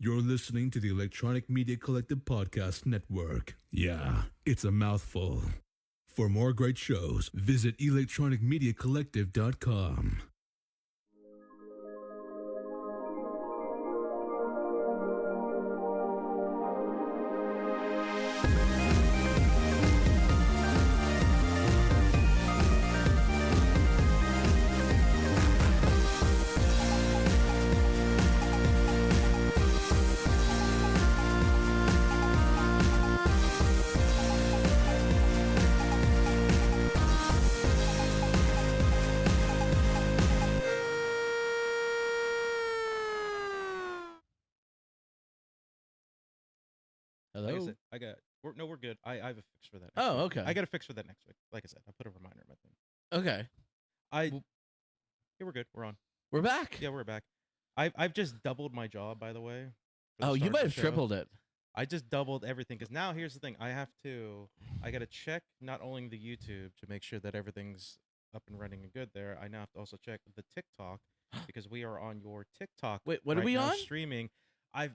You're listening to the Electronic Media Collective Podcast Network. Yeah, it's a mouthful. For more great shows, visit electronicmediacollective.com. Like I Hello? said, we're good. I have a fix for that. Oh, week. okay. I got a fix for that next week. Like I said, I put a reminder in my thing. Okay. Yeah, we're good. We're on. We're back. Yeah, we're back. I've just doubled my job, by the way. for the Oh, you start of might the have show. tripled it. I just doubled everything because now here's the thing. I got to check not only the YouTube to make sure that everything's up and running and good there. I now have to also check the TikTok because we are on your TikTok. Wait, what are right we now on? Streaming.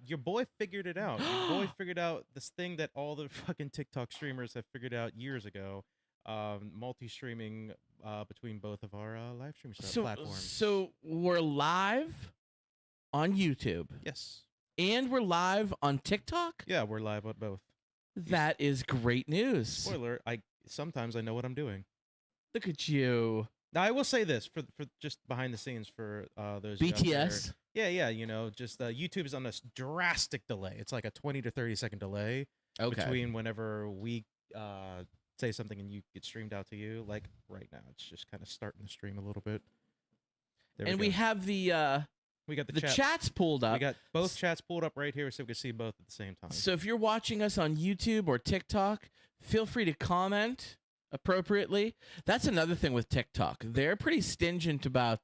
Your boy figured it out. Your boy figured out this thing that all the fucking TikTok streamers have figured out years ago. Multi-streaming between both of our live stream platforms. So we're live on YouTube yes. and we're live on TikTok? Yeah, we're live on both. That is great news. Spoiler, sometimes I know what I'm doing. Look at you. Now, I will say this for just behind the scenes for those of you out there. BTS? Yeah, just YouTube is on a drastic delay. It's like a 20 to 30 second delay Okay. between whenever we say something and you get streamed out to you. Like right now, it's just kind of starting the stream a little bit. There And we we go. have the We got the chats pulled up. We got both chats pulled up right here so we can see both at the same time. So if you're watching us on YouTube or TikTok, feel free to comment appropriately. That's another thing with TikTok. They're pretty stingent about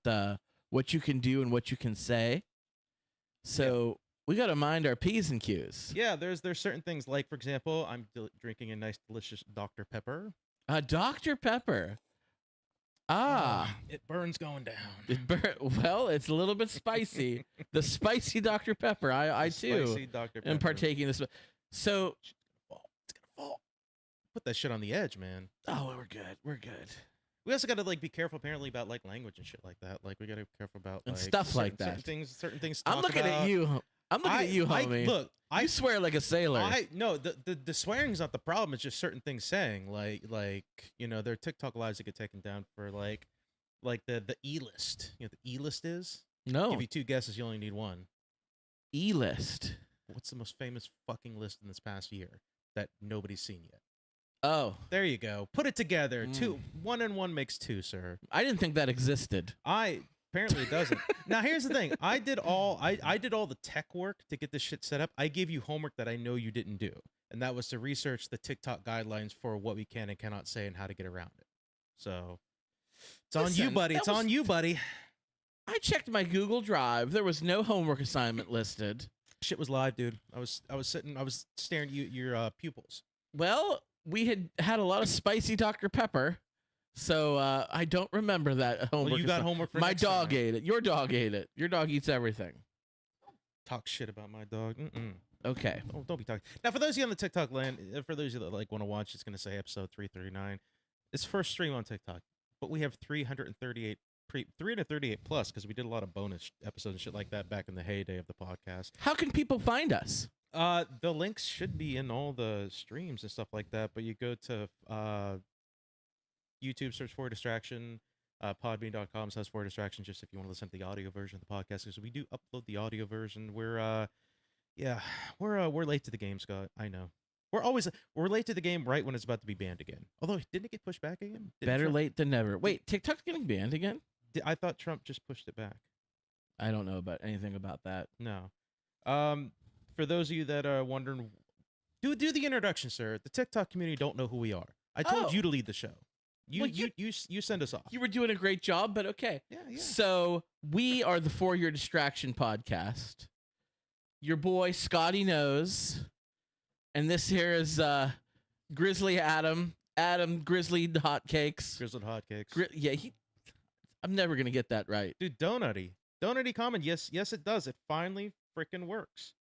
what you can do and what you can say. So we got to mind our P's and Q's. Yeah, there's certain things like, for example, I'm drinking a nice, delicious Dr. Pepper. Dr. Pepper. Ah. It burns going down. Well, it's a little bit spicy. The spicy Dr. Pepper. I too Spicy Dr. Pepper. am partaking this. So, It's gonna fall. Put that shit on the edge, man. oh, we're good. We're good. We also got to be careful apparently about language and shit like that. We got to be careful about And stuff like certain that. Certain things. I'm looking at you. I'm looking at you, homie. Look, you swear like a sailor. no, the swearing's not the problem. It's just certain things saying there are TikTok lives that get taken down for the E-list. You know what the E-list is? No. Give you two guesses. You only need one. E-list. What's the most famous fucking list in this past year that nobody's seen yet? Oh, There you go. Put it together. Two. One and one makes two, sir. I didn't think that existed. Apparently it doesn't. Now here's the thing. I did all the tech work to get this shit set up. I gave you homework that I know you didn't do, and that was to research the TikTok guidelines for what we can and cannot say and how to get around it. So it's on you, Listen, buddy. that It's was- on you, buddy. I checked my Google Drive. There was no homework assignment listed. Shit was live, dude. I was staring at your pupils. Well, we had a lot of spicy Dr. Pepper, so I don't remember that homework. Well, you got homework for My next dog time. ate it. Your dog ate it. Your dog eats everything. Talk shit about my dog. Okay. Don't be talking. Now, for those of you on the TikTok land, for those of you that want to watch, it's going to say episode 339. It's first stream on TikTok, but we have 338 plus because we did a lot of bonus episodes and shit like that back in the heyday of the podcast. How can people find us? The links should be in all the streams and stuff like that, but you go to YouTube, search for Distraction, podbean.com/for Distraction, just if you want to listen to the audio version of the podcast, because we do upload the audio version. We're late to the game, Scott. I know. We're late to the game right when it's about to be banned again. Although, didn't it get pushed back again? Better late than never. Wait, TikTok's getting banned again? I thought Trump just pushed it back. I don't know about anything about that. No. For those of you that are wondering, do the introduction, sir. The TikTok community don't know who we are. I told you to lead the show. You send us off. You were doing a great job, but okay. Yeah. So we are the For Your Distraction podcast. Your boy Scotty knows, and this here is Grizzly Adam Grizzly Hotcakes. Grizzled hotcakes. I'm never gonna get that right. Dude, Donutty comment. Yes, it does. It finally freaking works.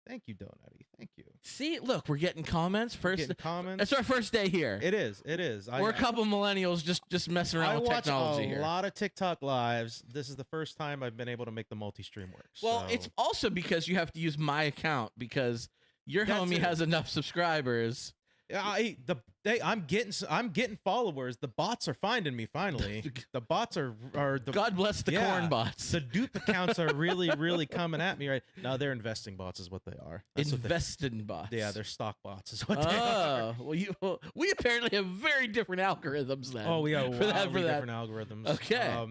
Thank you, Donutty. Thank you. See, look, we're getting comments first. Getting comments. It's our first day here. It is. It is. We're a couple millennials just messing around with technology here. I watch a here. lot of TikTok lives. This is the first time I've been able to make the multi-stream work. Well, so. it's also because you have to use my account because your homie has enough subscribers. I'm getting followers. The bots are finding me finally. The bots are the God bless the corn bots. The dupe accounts are really coming at me right now. They're investing bots is what they are. Investing bots. Yeah, they're stock bots is what they are. Well, we apparently have very different algorithms then. Oh, we have for different algorithms. Okay.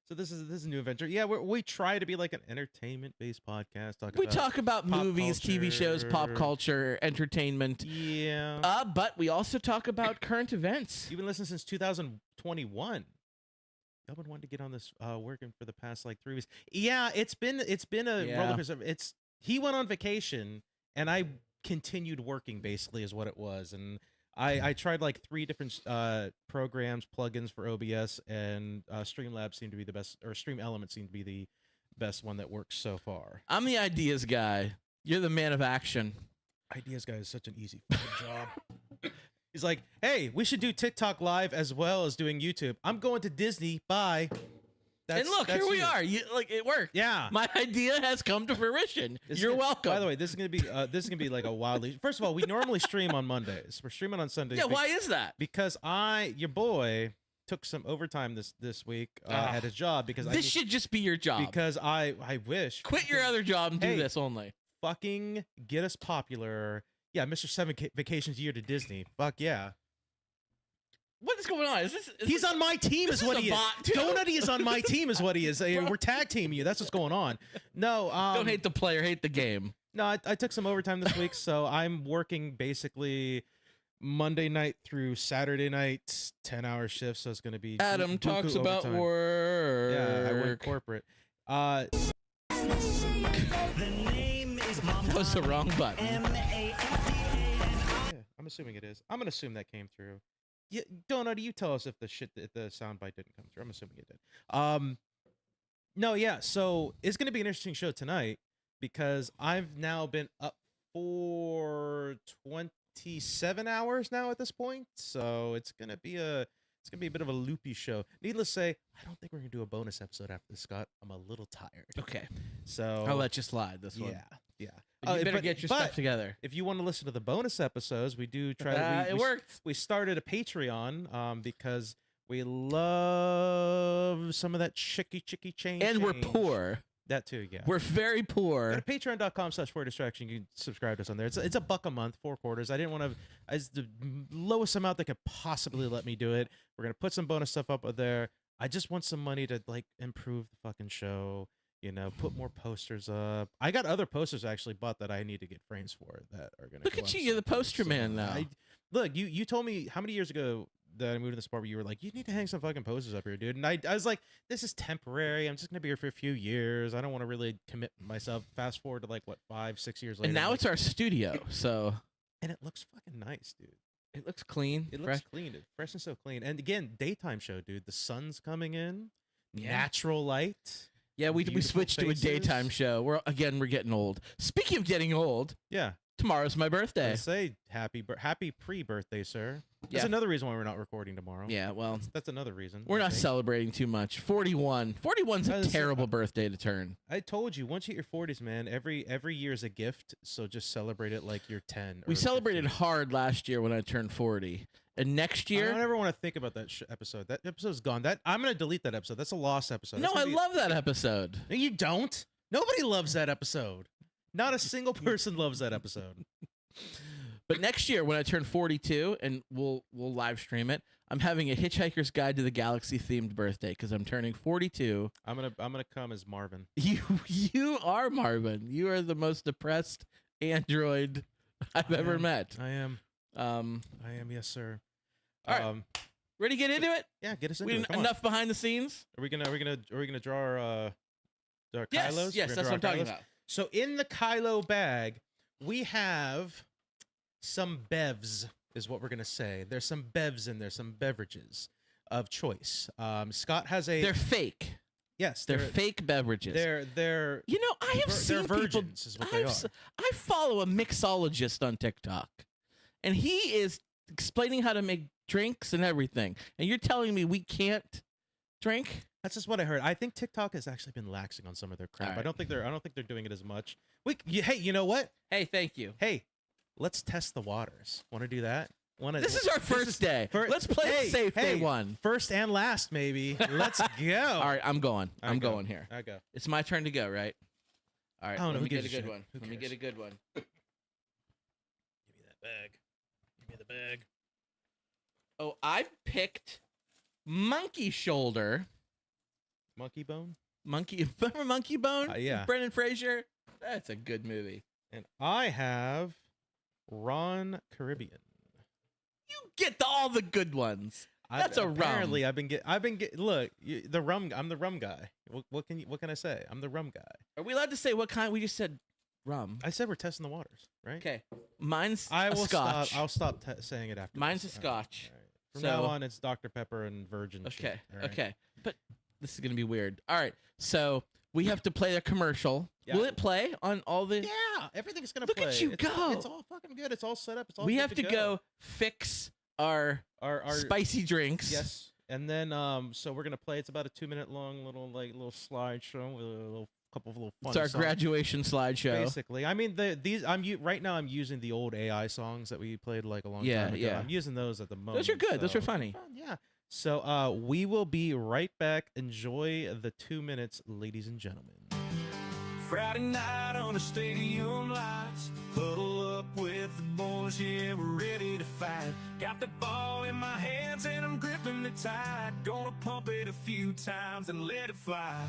So this is a new adventure. Yeah, we try to be like an entertainment-based podcast. We talk about movies, culture. TV shows, pop culture, entertainment. Yeah. But we also talk about current events. You've been listening since 2021. I've been wanting to get on this working for the past like 3 weeks. Yeah, it's been a roller coaster. He went on vacation and I continued working basically is what it was. And I tried like 3 different programs, plugins for OBS, and Streamlabs seemed to be the best, or Stream Elements seemed to be the best one that works so far. I'm the ideas guy. You're the man of action. Ideas guy is such an easy fucking job. He's like, hey, we should do TikTok live as well as doing YouTube. I'm going to Disney. Bye. And look, here we are. It worked. Yeah, my idea has come to fruition. You're welcome. By the way, this is gonna be like a wildly. First of all, we normally stream on Mondays. We're streaming on Sundays. Yeah, why is that? Because your boy took some overtime this week at his job because this should just be your job. Because I wish quit your other job and do this only. Fucking get us popular. Yeah, Mr. 7 Vacations year to Disney. Fuck yeah. What is going on? He's on my team is what he is. Donutty is on my team is what he is. We're tag teaming you. That's what's going on. No. Don't hate the player, hate the game. No, I took some overtime this week, so I'm working basically Monday night through Saturday night, 10-hour shifts, so it's going to be Adam talks about work. Yeah, I work corporate. That was the wrong button. Yeah, I'm assuming it is. I'm going to assume that came through. Yeah, Donut, you tell us if the soundbite didn't come through. I'm assuming it did. No, yeah. So it's going to be an interesting show tonight because I've now been up for 27 hours now at this point. So it's going to be a bit of a loopy show. Needless to say, I don't think we're going to do a bonus episode after this, Scott. I'm a little tired. Okay. So I'll let you slide this one. Yeah. You better get your stuff together. If you want to listen to the bonus episodes, we do try to. It worked. We started a Patreon because we love some of that chicky change. And we're poor. That too, yeah. We're very poor. Go to patreon.com/4distraction. You can subscribe to us on there. It's $1 a month, 4 quarters. I didn't want to. It's the lowest amount that could possibly let me do it. We're gonna put some bonus stuff up there. I just want some money to like improve the fucking show. You know, put more posters up. I got other posters I actually bought that I need to get frames for that are gonna. Look at you, you're the poster man now. Look, you told me how many years ago that I moved in this apartment, you were like, you need to hang some fucking posters up here, dude. And I was like, this is temporary. I'm just gonna be here for a few years. I don't want to really commit myself. Fast forward to like what 5-6 years later. And now it's our studio, so. And it looks fucking nice, dude. It looks clean. It looks clean. It's fresh and so clean. And again, daytime show, dude. The sun's coming in. Yeah. Natural light. Yeah, we switched to a daytime show. We're getting old. Speaking of getting old, yeah, tomorrow's my birthday. I say happy pre-birthday, sir. That's Yeah. another reason why we're not recording tomorrow. Yeah, well, that's another reason. We're not celebrating too much. 41. 41's a terrible birthday to turn. I told you, once you hit your 40s, man, every year is a gift. So just celebrate it like you're 10. We celebrated hard last year when I turned 40. And next year, I don't ever want to think about that episode. That episode's gone. I'm gonna delete that episode. That's a lost episode. No, I love that episode. No, you don't. Nobody loves that episode. Not a single person loves that episode. But next year, when I turn 42, and we'll live stream it, I'm having a Hitchhiker's Guide to the Galaxy themed birthday because I'm turning 42. I'm gonna come as Marvin. You are Marvin. You are the most depressed android I've ever met. I am. I am. Yes, sir. All right. Ready to get into it? Yeah, get us into it. Come enough behind the scenes. Are we gonna draw our Kylos? Yes, that's what I'm talking about. So in the Kylo bag, we have some bevs, is what we're gonna say. There's some bevs in there, some beverages of choice. Scott has a. They're fake. Yes, They're fake beverages. They're You know, I have they're seen people. virgins is what they are. I follow a mixologist on TikTok, and he is explaining how to make drinks and everything. And you're telling me we can't drink? That's just what I heard. I think TikTok has actually been laxing on some of their crap. All right. I don't think they're doing it as much. Hey, you know what? Hey, thank you. Hey, let's test the waters. Want to do that? This is our first day. Let's play it safe day one. First and last, maybe. Let's go. All right, I'm going. All right, I'm go. going here. I go. It's my turn to go, right? All right, I don't know, let me who get a gives a good shit? one. Who Let me cares? get a good one. Give me that bag. Give me the bag. Oh, I picked Monkey Shoulder. Monkey bone. Remember Monkey Bone? Yeah. Brendan Fraser. That's a good movie. And I have Ron Caribbean. You get all the good ones. That's a rum. Apparently, I've been look, the rum. I'm the rum guy. What can I say? I'm the rum guy. Are we allowed to say what kind? We just said rum. I said we're testing the waters, right? Okay. Mine's I a will Scotch. stop. I'll stop saying it after. Mine's a this. Scotch. All right. From So- now on, it's Dr. Pepper and Virgin. Okay. Shit, all right? Okay. But this is gonna be weird. All right. So we have to play a commercial. Yeah. Will it play on all the? Yeah, everything's gonna Look play. at you go. It's all fucking good. It's all set up. It's all. We good have to go fix our Our spicy drinks. Yes, and then so we're gonna play. It's about a 2-minute long little slideshow with a couple of little fun. It's our songs. graduation slideshow. Basically, I mean right now I'm using the old AI songs that we played like a long Yeah, time ago. yeah. I'm using those at the moment. Those are good. Those are so- funny. fun, yeah. So we will be right back. Enjoy the 2 minutes, ladies and gentlemen. Friday night on the stadium lights, huddle up with the boys, yeah, we're ready to fight. Got the ball in my hands and I'm gripping it tight. Gonna pump it a few times and let it fly.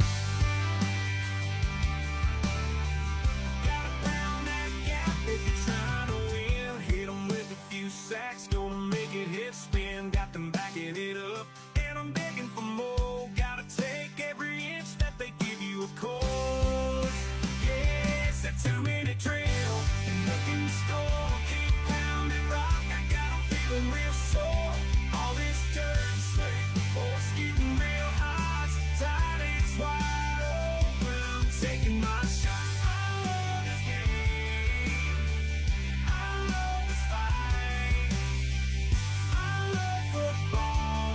Gotta pound that gap if you're trying to win. Hit 'em with a few sacks, gonna make it hit spin. Got them backing it up, and I'm begging for more. Gotta take every inch that they give you, of course. Yeah, it's a 2-minute drill, and looking to score. Keep pounding rock, I got 'em feeling real sore. All this dirt and slick, force getting real hot. Tight, it's wide open, I'm taking my shot. I love this game, I love this fight. I love football,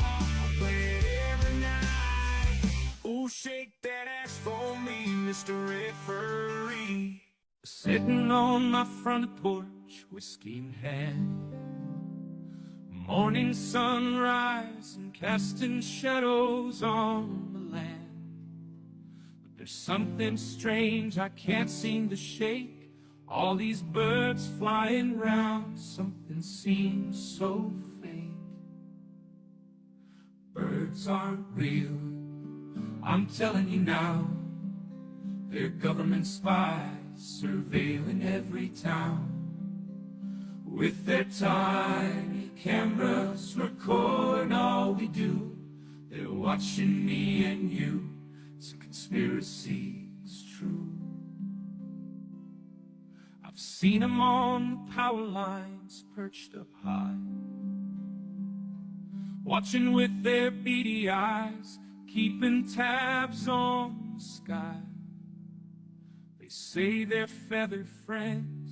I play it every night. Ooh, shake that ass for me, Mr. Referee. Sitting on my front porch, whiskey in hand. Morning sunrise and casting shadows on the land. But there's something strange I can't seem to shake. All these birds flying round, something seems so fake. Birds aren't real, I'm telling you now. They're government spies surveilling every town. With their tiny cameras recording all we do. They're watching me and you, it's a conspiracy, it's true. I've seen them on the power lines, perched up high, watching with their beady eyes, keeping tabs on the sky. They say they're feathered friends,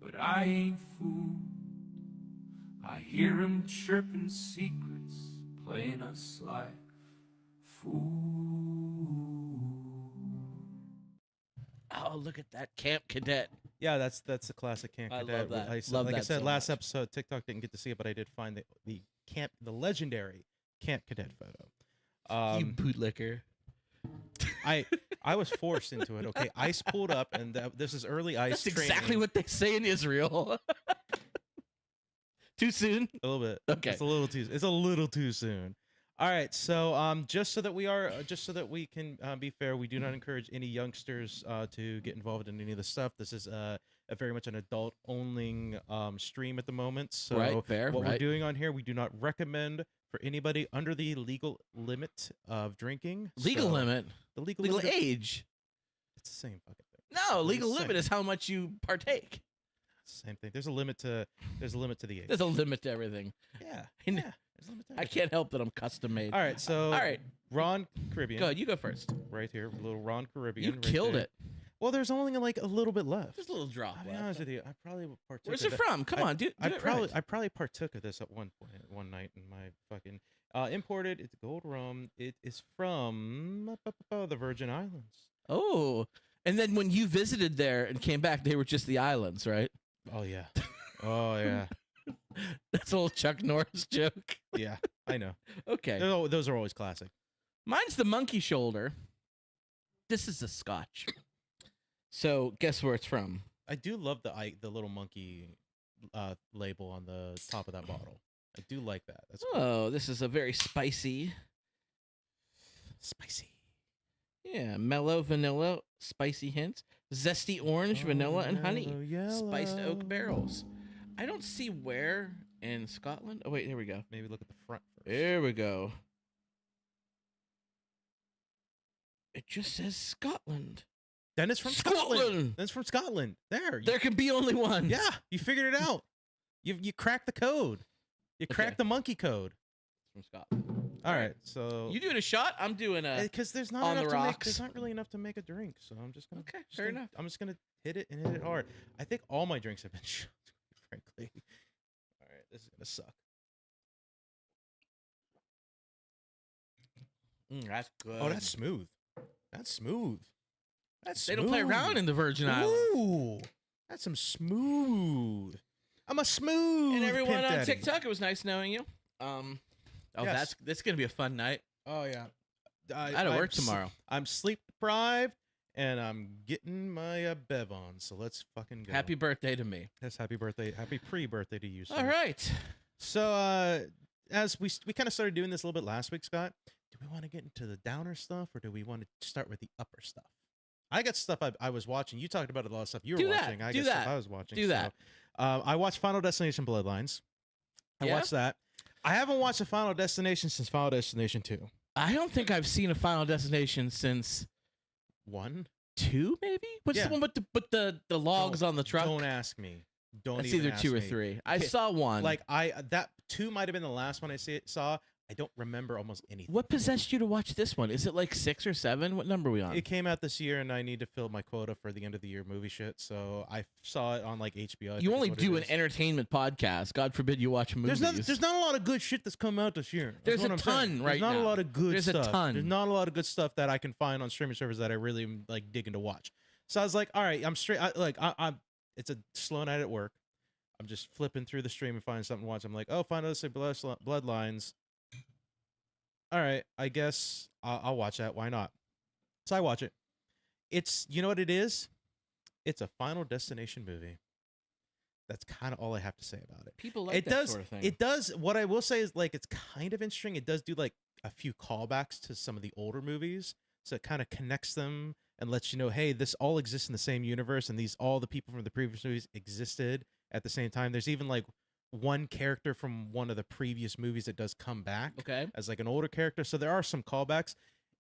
but I ain't fooled. I hear 'em chirping secrets, playing us like fools. Oh, look at that Camp Cadet. Yeah, that's a classic Camp I Cadet. love that. Like I Love said that so last much. episode, TikTok didn't get to see it, but I did find the legendary Camp Cadet photo. You bootlicker. I was forced into it. Okay, ICE pulled up, and this is early ICE. That's exactly training. what they say in Israel. Too soon? A little bit. Okay. It's a little too soon. All right. So just so that we can be fair, we do not encourage any youngsters to get involved in any of the stuff. This is a very much an adult only stream at the moment. So Right, fair, what we're right. doing on here, we do not recommend for anybody under the legal limit of drinking. Legal So limit? The legal Legal limit. age? It's the same fucking thing. No, It's legal the limit same. is how much you partake. It's the same thing. There's a limit to the age. There's a limit to everything. Yeah. And Yeah. There's a limit to I everything. can't help that I'm custom made. All right, so All right. Ron Caribbean. Go ahead, you go first. Right here, little Ron Caribbean. You right killed there. it. Well, there's only like a little bit left. Just a little drop. I'll be left. honest with you, I probably partook. Where's of it that. from? Come on, dude. I probably partook of this at one point, one night in my fucking imported. It's gold rum. It is from the Virgin Islands. Oh, and then when you visited there and came back, they were just the islands, right? Oh yeah. Oh yeah. That's a little Chuck Norris joke. Yeah, I know. Okay. Those are always classic. Mine's the monkey shoulder. This is a Scotch. So guess where it's from? I do love the little monkey label on the top of that bottle. I do like that. That's cool. Oh, this is a very spicy. Spicy. Yeah, mellow vanilla, spicy hints, zesty orange, vanilla, and honey. Spiced oak barrels. I don't see where in Scotland. Oh, wait, here we go. Maybe look at the front first. There we go. It just says Scotland. Then it's from Scotland. Then it's from Scotland. There Can be only one. Yeah, you figured it out. You cracked the code. You cracked the monkey code. It's from Scotland. All right, so You doing a shot? I'm doing a. because there's not on enough the to make, rocks. there's not really enough to make a drink, so I'm just gonna. Okay, just fair gonna- enough. I'm just gonna hit it and hit it hard. I think all my drinks have been shots, frankly. All right, this is gonna suck. That's good. Oh, that's smooth. That's smooth. That's They don't play around in the Virgin Islands. Ooh, that's some smooth. I'm a smooth. And everyone pimp on daddy. TikTok, it was nice knowing you. Yes. That's gonna be a fun night. Oh yeah. I gotta work tomorrow. I'm sleep deprived, and I'm getting my bev on. So let's fucking go. Happy birthday to me. Yes, happy birthday. Happy pre-birthday to you, sir. All right. So as we kind of started doing this a little bit last week, Scott, do we want to get into the downer stuff, or do we want to start with the upper stuff? I got stuff I was watching. You talked about a lot of stuff you were Do that. watching. I Do got that. stuff I was watching. Do that. I watched Final Destination Bloodlines. I Yeah? watched that. I haven't watched a Final Destination since Final Destination 2. I don't think I've seen a Final Destination since 1? 2, maybe. What's Yeah. the one with the logs on the truck? Don't ask me. Don't That's even either ask 2 or me. 3. I Okay, saw one. Like that 2 might have been the last one I saw. I don't remember almost anything. What possessed you to watch this one? Is it like 6 or 7? What number are we on? It came out this year, and I need to fill my quota for the end of the year movie shit. So I saw it on like HBO. I think You is only what it do an is. entertainment podcast. God forbid you watch movies. There's not a lot of good shit that's come out this year. That's There's what a I'm saying. ton right There's not now. a lot of good There's a stuff. ton. There's not a lot of good stuff that I can find on streaming servers that I really am like digging to watch. So I was like, all right, I'm straight. I'm. It's a slow night at work. I'm just flipping through the stream and finding something to watch. I'm like, oh, Final Destination Bloodlines. All right, I guess I'll watch that. Why not? So I watch it. It's, you know what it is? It's a Final Destination movie. That's kind of all I have to say about it. People like It that does. sort of thing. It does. What I will say is, like, it's kind of interesting. It does do like a few callbacks to some of the older movies, so it kind of connects them and lets you know, hey, this all exists in the same universe, and all the people from the previous movies existed at the same time. There's even like one character from one of the previous movies that does come back Okay. as like an older character. So there are some callbacks.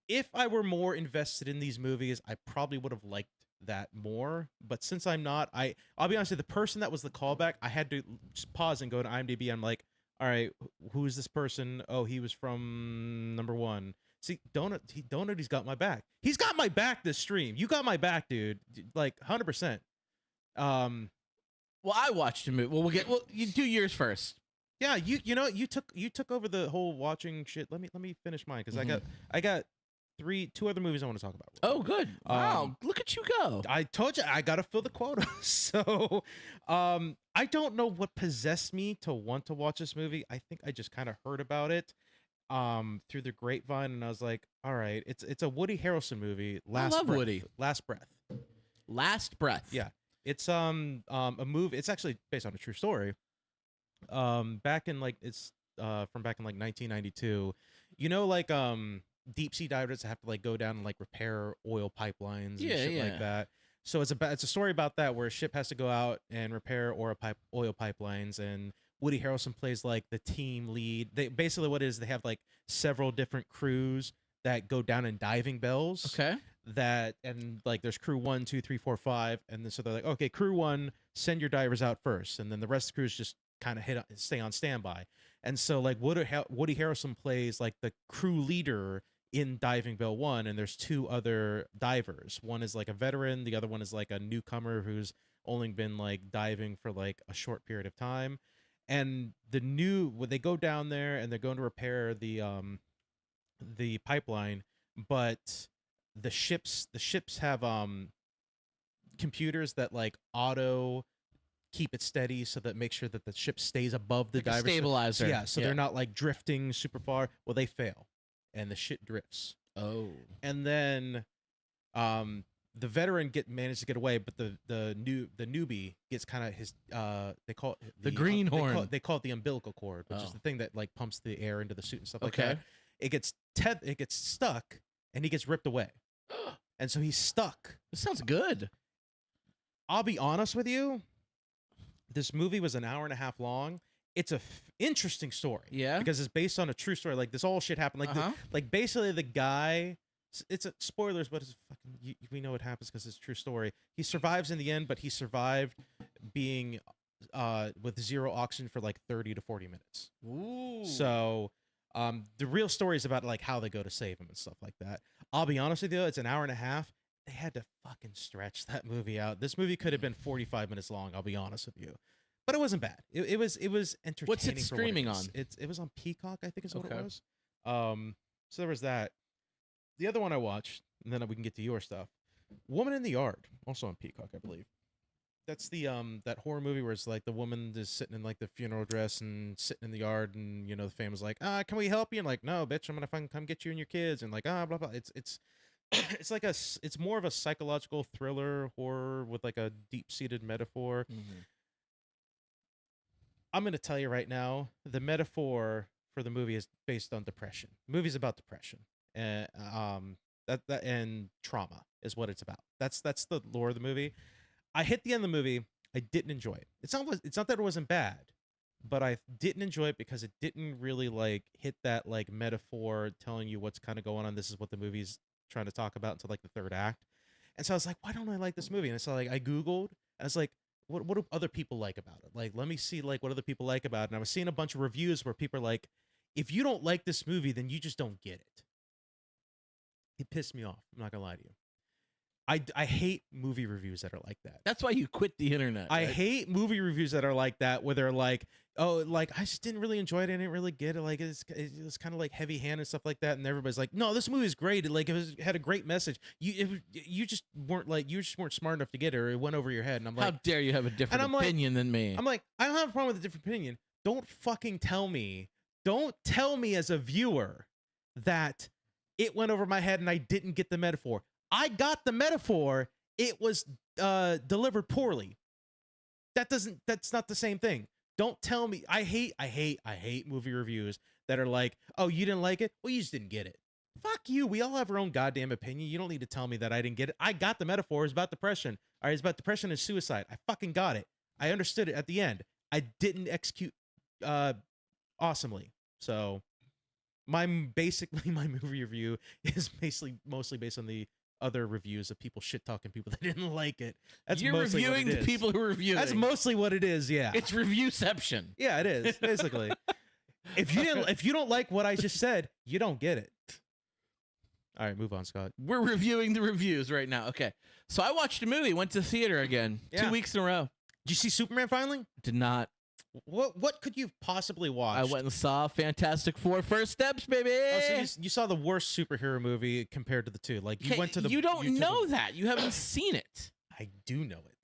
If I were more invested in these movies, I probably would have liked that more. But since I'm not, I'll be honest with you, the person that was the callback, I had to just pause and go to IMDb. I'm like, all right, who is this person? Oh, he was from number 1. See, Donut, he's got my back. He's got my back this stream. You got my back, dude. Like 100%. Well, I watched a movie. Well, you do yours first. Yeah, you know you took over the whole watching shit. Let me finish mine because Mhm. I got 2 other movies I want to talk about. Oh, good. Wow, look at you go. I told you I gotta fill the quota. So, I don't know what possessed me to want to watch this movie. I think I just kind of heard about it, through the grapevine, and I was like, all right, it's a Woody Harrelson movie. love Breath. Woody. Last Breath. Last Breath. Yeah. It's a movie. It's actually based on a true story. Back in like from back in like 1992. You know, like deep sea divers have to like go down and like repair oil pipelines and shit like that. So it's a story about that where a ship has to go out and repair oil pipelines, and Woody Harrelson plays like the team lead. They basically what it is, they have like several different crews that go down in diving bells. Okay. And like there's crew 1, 2, 3, 4, 5, and then so they're like, okay, crew 1, send your divers out first, and then the rest of the crews just kind of stay on standby. And so like Woody Harrelson plays like the crew leader in Diving Bell 1, and there's two other divers. One is like a veteran, the other one is like a newcomer who's only been like diving for like a short period of time. And when they go down there and they're going to repair the pipeline, but the ships have computers that like auto keep it steady, so that make sure that the ship stays above the Like a diver. stabilizer. Yeah, so they're not like drifting super far. Well, they fail, and the shit drifts. Oh. And then, the veteran manages to get away, but the newbie gets kind of his they call it The greenhorn. They call it the umbilical cord, which is Oh. the thing that like pumps the air into the suit and stuff like Okay. that. It gets stuck, and he gets ripped away, and so he's stuck. This sounds good. I'll be honest with you. This movie was an hour and a half long. It's a interesting story. Yeah. Because it's based on a true story. Like, this all shit happened. Like, like basically the guy. It's spoilers, but it's fucking. We know what happens because it's a true story. He survives in the end, but he survived being with zero oxygen for like 30 to 40 minutes. Ooh. So, the real story is about like how they go to save him and stuff like that. I'll be honest with you, it's an hour and a half. They had to fucking stretch that movie out. This movie could have been 45 minutes long. I'll be honest with you, but it wasn't bad. It was entertaining. What's it for what streaming is. on? It was on Peacock, I think is what Okay. it was. So there was that. The other one I watched, and then we can get to your stuff. Woman in the Yard, also on Peacock, I believe. That's the that horror movie where it's like the woman is sitting in like the funeral dress and sitting in the yard, and you know the family's like, can we help you? And like, no, bitch, I'm gonna fucking come get you and your kids, and like, blah blah. It's like it's more of a psychological thriller horror with like a deep seated metaphor. Mm-hmm. I'm gonna tell you right now, the metaphor for the movie is based on depression. The movie's about depression, and that and trauma is what it's about. That's the lore of the movie. I hit the end of the movie. I didn't enjoy it. It's not that it wasn't bad, but I didn't enjoy it because it didn't really like hit that like metaphor telling you what's kind of going on. This is what the movie's trying to talk about until like the third act. And so I was like, why don't I like this movie? And so like I Googled, and I was like, what do other people like about it? Like, let me see like what other people like about it. And I was seeing a bunch of reviews where people are like, if you don't like this movie, then you just don't get it. It pissed me off. I'm not gonna lie to you. I hate movie reviews that are like that. That's why you quit the internet. I right? hate movie reviews that are like that, where they're like, oh, like, I just didn't really enjoy it. I didn't really get it. Like, it was kind of like heavy handed and stuff like that. And everybody's like, no, this movie is great. It had a great message. You just weren't smart enough to get it, or it went over your head. And I'm like, How dare you have a different I'm like- opinion than me? I'm like, I don't have a problem with a different opinion. Don't fucking tell me. Don't tell me as a viewer that it went over my head and I didn't get the metaphor. I got the metaphor. It was delivered poorly. That's not the same thing. Don't tell me. I hate movie reviews that are like, oh, you didn't like it? Well, you just didn't get it. Fuck you. We all have our own goddamn opinion. You don't need to tell me that I didn't get it. I got the metaphor. It's about depression. All right, it's about depression and suicide. I fucking got it. I understood it at the end. I didn't execute awesomely. So my movie review is mostly based on the other reviews of people shit talking people that didn't like it. That's You're mostly what reviewing it the is. people who are reviewing. That's mostly what it is. Yeah, It's reviewception. yeah, it is basically. If you don't like what I just said, you don't get it. All right, move on, Scott. We're reviewing the reviews right now. Okay. So I watched a movie, went to the theater again, Yeah. 2 weeks in a row. Did you see Superman finally? Did not. What could you possibly watch? I went and saw Fantastic Four First Steps, baby. Oh, so you saw the worst superhero movie compared to the two. Like, you Okay, went to the. You don't to the- know that. You haven't seen it. I do know it.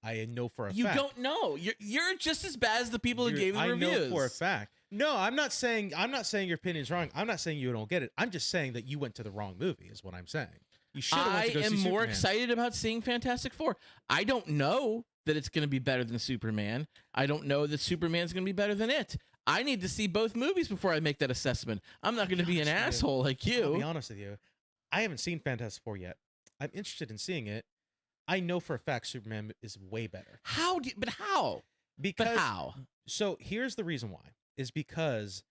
I know for a You fact. don't know. You're just as bad as the people who gave the I reviews. know for a fact. No, I'm not saying your opinion's wrong. I'm not saying you don't get it. I'm just saying that you went to the wrong movie. Is what I'm saying. You should have went I to go see am more Superman. excited about seeing Fantastic Four. I don't know that it's going to be better than Superman. I don't know that Superman's going to be better than it. I need to see both movies before I make that assessment. I'm not going to be an honest with you. asshole like I'll be you. honest with you. I haven't seen Fantastic Four yet. I'm interested in seeing it. I know for a fact Superman is way better. But how? Because But how? So here's the reason why. Is because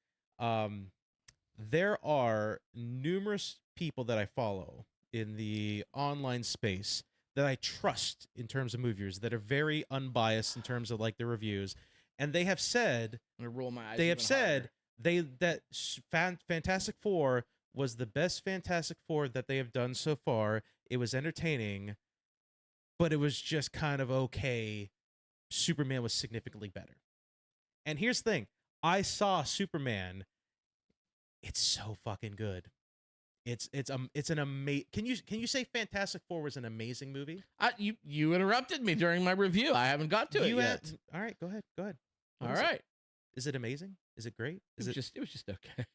there are numerous people that I follow in the online space that I trust in terms of movie reviews that are very unbiased in terms of like their reviews, and they have said I'm going to roll my eyes. they have even said harder. Fantastic Four was the best Fantastic Four that they have done so far. It was entertaining, but it was just kind of okay. Superman was significantly better. And here's the thing. I saw Superman. It's so fucking good. It's an amazing. Can you say Fantastic Four was an amazing movie? You interrupted me during my review. I haven't got to it yet. All right, go ahead. What All is it? right. Is it amazing? Is it great? It was just okay.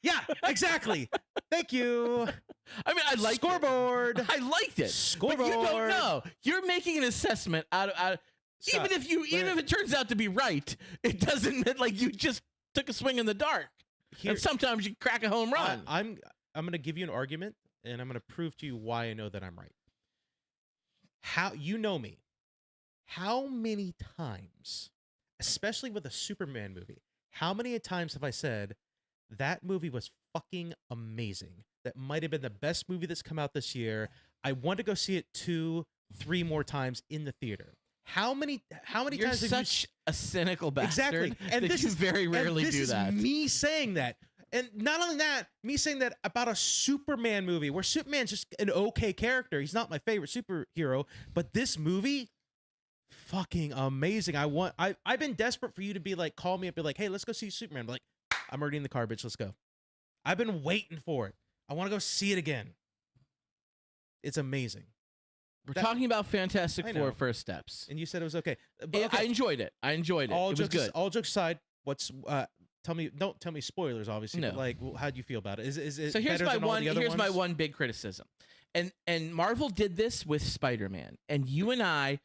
Yeah, exactly. Thank you. I mean, I liked Scoreboard. it. I liked it. Scoreboard. But you don't know. You're making an assessment out of Scott, even if it turns out to be right, it doesn't mean like you just took a swing in the dark. And sometimes you crack a home run. I'm going to give you an argument, and I'm going to prove to you why I know that I'm right. How you know me? How many times, especially with a Superman movie, how many times have I said that movie was fucking amazing? That might have been the best movie that's come out this year. I want to go see it 2-3 more times in the theater. How many You're times have such a cynical bastard. Exactly. And that this you is very rarely this do is that. me saying that. And not only that, me saying that about a Superman movie where Superman's just an okay character. He's not my favorite superhero, but this movie, fucking amazing. I've been desperate for you to be like, call me up, be like, hey, let's go see Superman. I'm like, I'm already in the car, bitch. Let's go. I've been waiting for it. I want to go see it again. It's amazing. We're talking about Fantastic I Four know. First Steps. And you said it was okay. But, I enjoyed it. It was good. All jokes aside, what's don't tell me spoilers, obviously. No. But like, how do you feel about it? Is it So here's better my than all one. the other Here's my ones? one big criticism, and Marvel did this with Spider-Man, and you and I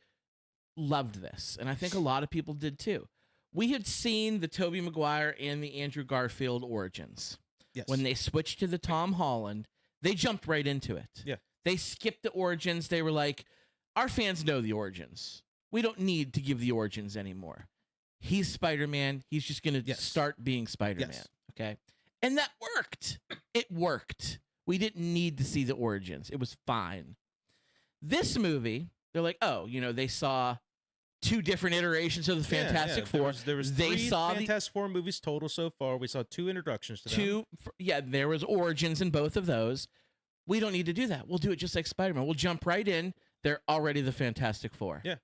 loved this, and I think a lot of people did too. We had seen the Tobey Maguire and the Andrew Garfield origins. Yes. When they switched to the Tom Holland, they jumped right into it. Yeah. They skipped the origins. They were like, our fans know the origins. We don't need to give the origins anymore. He's Spider-Man. He's just going to start being Spider-Man. Yes. Okay. And that worked. It worked. We didn't need to see the origins. It was fine. This movie, they're like, oh, they saw 2 different iterations of the Fantastic Four. There was they 3 saw Fantastic Four movies total so far. We saw 2 introductions to them. 2. Yeah, there was origins in both of those. We don't need to do that. We'll do it just like Spider-Man. We'll jump right in. They're already the Fantastic Four. Yeah.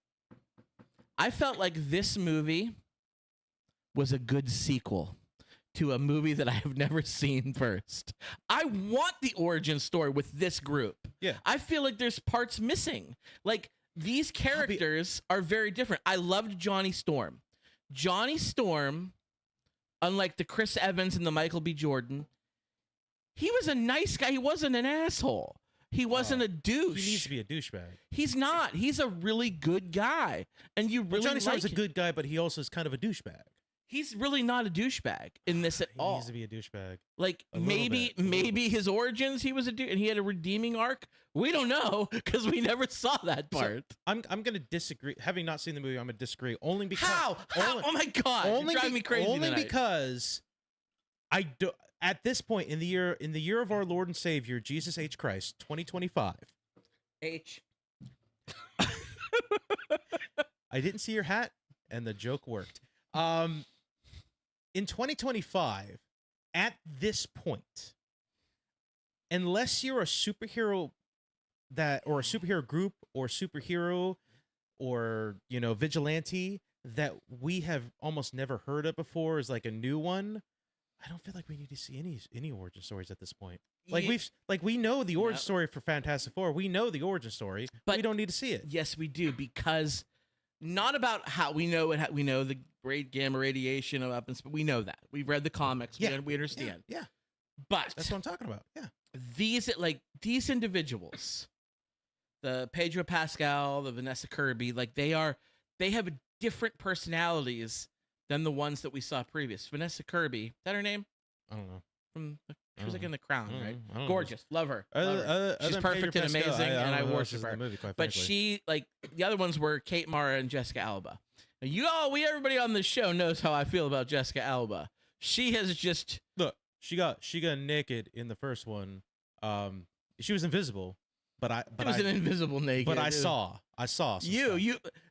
I felt like this movie was a good sequel to a movie that I have never seen first. I want the origin story with this group. Yeah. I feel like there's parts missing. Like, these characters are very different. I loved Johnny Storm. Johnny Storm, unlike the Chris Evans and the Michael B. Jordan, he was a nice guy. He wasn't an asshole. He wasn't a douche. He needs to be a douchebag. He's not. He's a really good guy. And you really Johnny Storm's like a good guy, but he also is kind of a douchebag. He's really not a douchebag in this at He all. needs to be a douchebag. Like, A little bit. maybe his origins, he was a dude and he had a redeeming arc. We don't know because we never saw that part. I'm going to disagree. Having not seen the movie, I'm going to disagree only because How? Only, Oh my God! You're driving me crazy Only tonight. because I do. At this point in the year of our Lord and Savior Jesus H. Christ, 2025. H. I didn't see your hat, and the joke worked. In 2025, at this point, unless you're a superhero or a superhero group or superhero or vigilante that we have almost never heard of before is like a new one, I don't feel like we need to see any origin stories at this point. Like we know the origin story for Fantastic Four. We know the origin story, but we don't need to see it. Yes, we do, because not about how we know it. We know the great gamma radiation of weapons, but we know that. We've read the comics. Yeah. We understand. Yeah. But That's what I'm talking about. Yeah. these individuals, the Pedro Pascal, the Vanessa Kirby, they have different personalities than the ones that we saw previous. Vanessa Kirby, is that her name? I don't know. She was like in The Crown, right? I don't know. Gorgeous, love her. Love her. Other She's than perfect Pedro and Pascal, amazing, and I don't know who else worship is in her. the movie, quite But frankly. she, the other ones were Kate Mara and Jessica Alba. Now, everybody on this show knows how I feel about Jessica Alba. She has just look. She got naked in the first one. She was invisible, but I It was an invisible naked. but I saw some stuff.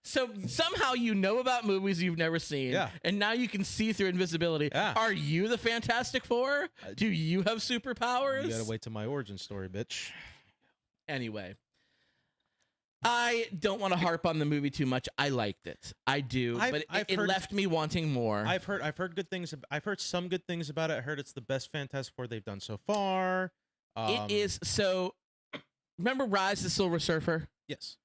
So somehow you know about movies you've never seen, Yeah. and now you can see through invisibility. Yeah. Are you the Fantastic Four? Do you have superpowers? You gotta wait till my origin story, bitch. Anyway, I don't want to harp on the movie too much. I liked it. I do, but it heard- left me wanting more. I've heard good things. I've heard some good things about it. I heard it's the best Fantastic Four they've done so far. It is so. Remember Rise the Silver Surfer? Yes.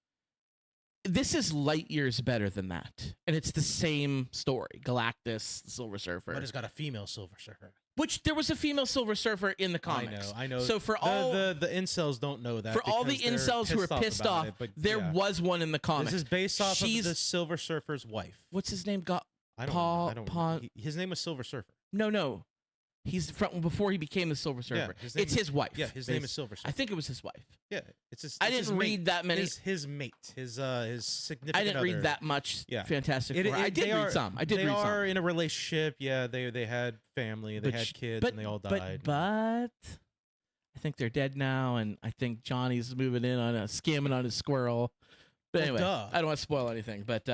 This is light years better than that, and it's the same story. Galactus, the Silver Surfer. But it's got a female Silver Surfer. Which there was a female Silver Surfer in the comics. I know. So for the incels don't know that. for all the because they're incels who are pissed about off, it, but there yeah. was one in the comics. This is based off of She's- the Silver Surfer's wife. What's his name? I don't. Paul- His name was Silver Surfer. No. He's from before he became the Silver Surfer. his name It's is- his wife. Yeah, his name is Silver Surfer. I think it was his wife. Yeah, it's his. I it's his didn't mate. read that many. His mate, his significant. I didn't other. read that much. Yeah. Fantastic Four. I did read some. I did They read some. are in a relationship. Yeah, they had family. They had kids, and they all died. But I think they're dead now, and I think Johnny's moving in on scamming on his squirrel. But Well, anyway, duh. I don't want to spoil anything. But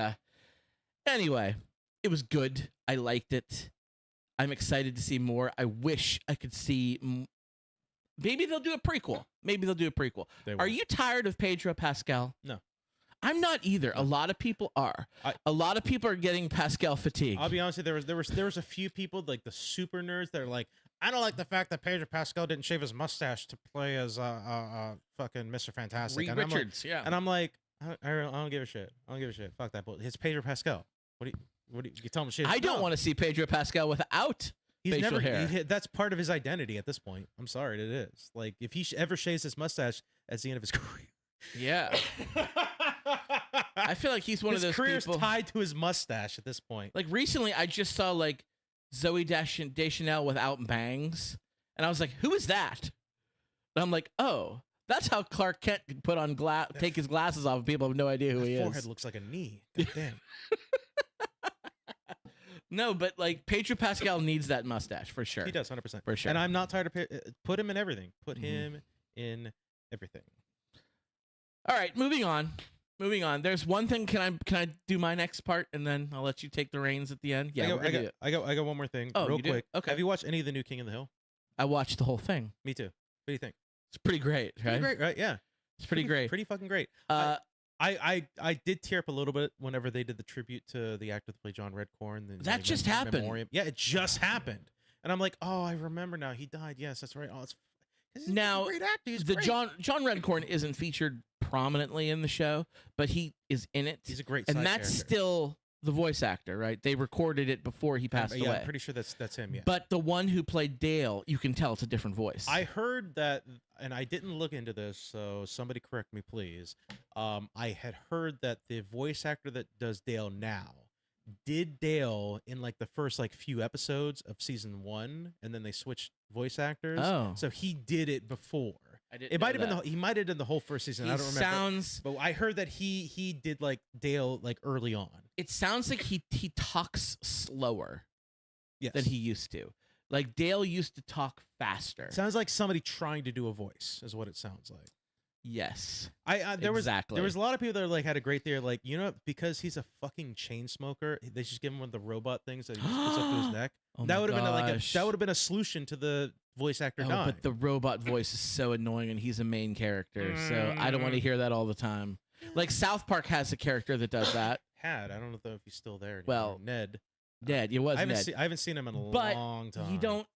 anyway, it was good. I liked it. I'm excited to see more. I wish I could see. Maybe they'll do a prequel. They Are will. you tired of Pedro Pascal? No. I'm not either. A lot of people are. A lot of people are getting Pascal fatigue. I'll be honest with you, there was a few people like the super nerds that are like, I don't like the fact that Pedro Pascal didn't shave his mustache to play as fucking Mr. Fantastic. Reed and Richards, yeah. And I'm like, I don't give a shit. Fuck that bull. It's Pedro Pascal. What do you tell him? I don't want to see Pedro Pascal without facial hair. That's part of his identity at this point. I'm sorry, it is. Like if he ever shaves his mustache, that's the end of his career. Yeah. I feel like he's one of those His career's people. tied to his mustache at this point. Like recently, I just saw like Zoe Deschanel without bangs, and I was like, "Who is that?" And I'm like, "Oh, that's how Clark Kent could put on take his glasses off, and people have no idea who His he forehead is." looks like a knee. God damn. No, but like Pedro Pascal needs that mustache for sure. He does 100%. For sure. And I'm not tired of put him in everything. Put Mhm. him in everything. All right, moving on. There's one thing. Can I do my next part, and then I'll let you take the reins at the end? Yeah, we're gonna do it. I got one more thing. Oh, real you do? quick. Okay. Have you watched any of the new King of the Hill? I watched the whole thing. Me too. What do you think? It's pretty great, right? Pretty great, right? Yeah. It's pretty great. Pretty fucking great. I did tear up a little bit whenever they did the tribute to the actor that played John Redcorn. That just happened. Memoriam. Yeah, it just happened. And I'm like, oh, I remember now. He died. Yes, that's right. Oh, it's he's Now, a great actor. He's the great. John Redcorn isn't featured prominently in the show, but he is in it. He's a great and side that's character. still the voice actor, right? They recorded it before he passed Yeah, away. I'm pretty sure that's him. Yeah. But the one who played Dale, you can tell it's a different voice. I heard that, and I didn't look into this, so somebody correct me, please. I had heard that the voice actor that does Dale now did Dale in like the first like few episodes of season 1, and then they switched voice actors. Oh. So he did it before. I didn't It know might have been that. he might have done the whole first season. He I don't remember. sounds. But I heard that he did like Dale like early on. It sounds like he talks slower Yes. than he used to. Like Dale used to talk faster. Sounds like somebody trying to do a voice is what it sounds like. Yes. There was Exactly. a lot of people that like had a great theory, like, you know, because he's a fucking chain smoker, they just give him one of the robot things that he just puts up to his neck. Oh that my would have been gosh. that would have been a solution to the voice actor dying. But the robot voice is so annoying, and he's a main character, so I don't want to hear that all the time. Like South Park has a character that does that. I don't know if he's still there anymore. Well, Ned. Dead. It was I Ned. haven't seen him in a But long time. You don't.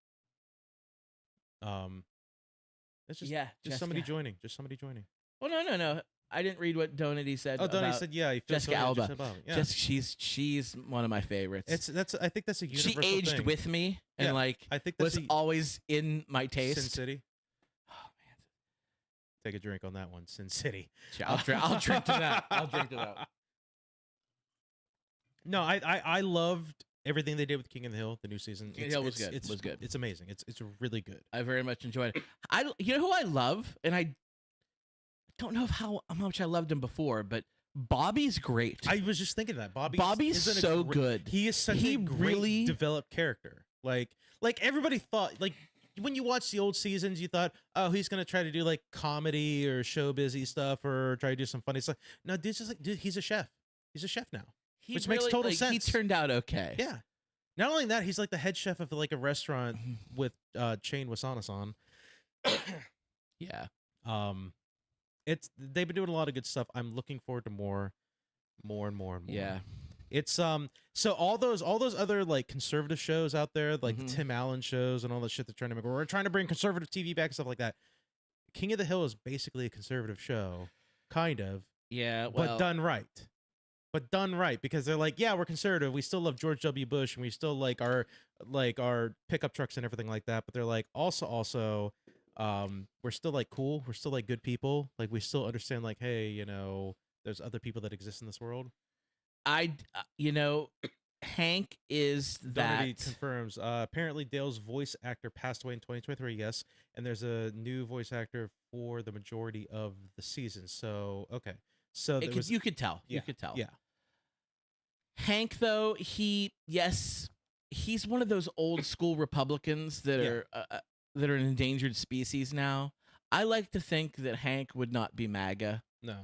It's just Yeah. just somebody joining. Just somebody joining. Oh no! I didn't read what Donity said. Oh, Donnie about said yeah. He feels Jessica so Alba. interested about it. Yeah. She's one of my favorites. I think that's a She universal aged thing. with me and Yeah, like I think that's was always in my Sin taste. City. Oh Take a drink on that one, Sin City. man, I'll drink to that. I'll drink to that. No, I loved everything they did with King of the Hill, the new season. King of the Hill was good. Was good. It's amazing. It's really good. I very much enjoyed it. You know who I love, and I don't know how much I loved him before, but Bobby's great. I was just thinking that Bobby's so good. He is such He a great really- developed character. Like everybody thought, like when you watch the old seasons, you thought, oh, he's gonna try to do like comedy or show busy stuff or try to do some funny stuff. No, dude's just like, dude, he's a chef. He's a chef now. He Which makes total He sense. turned out okay. Yeah. Not only that, he's like the head chef of like a restaurant with chain Wasana-san. Yeah. They've been doing a lot of good stuff. I'm looking forward to more and more. Yeah. It's so all those other like conservative shows out there, like the Tim Allen shows and all that shit they're trying to make. We're trying to bring conservative TV back and stuff like that. King of the Hill is basically a conservative show, kind of. Yeah. Well, But done right. Because they're like, yeah, we're conservative. We still love George W. Bush and we still like our pickup trucks and everything like that. But they're like also we're still like cool. We're still like good people. Like we still understand like, hey, you know, there's other people that exist in this world. Hank is Donity that. confirms. Apparently Dale's voice actor passed away in 2023. Yes, and there's a new voice actor for the majority of the season. So okay, so You could tell. Yeah, You could tell. Yeah. Hank, though, he's one of those old school Republicans that are an endangered species now. I like to think that Hank would not be MAGA, No.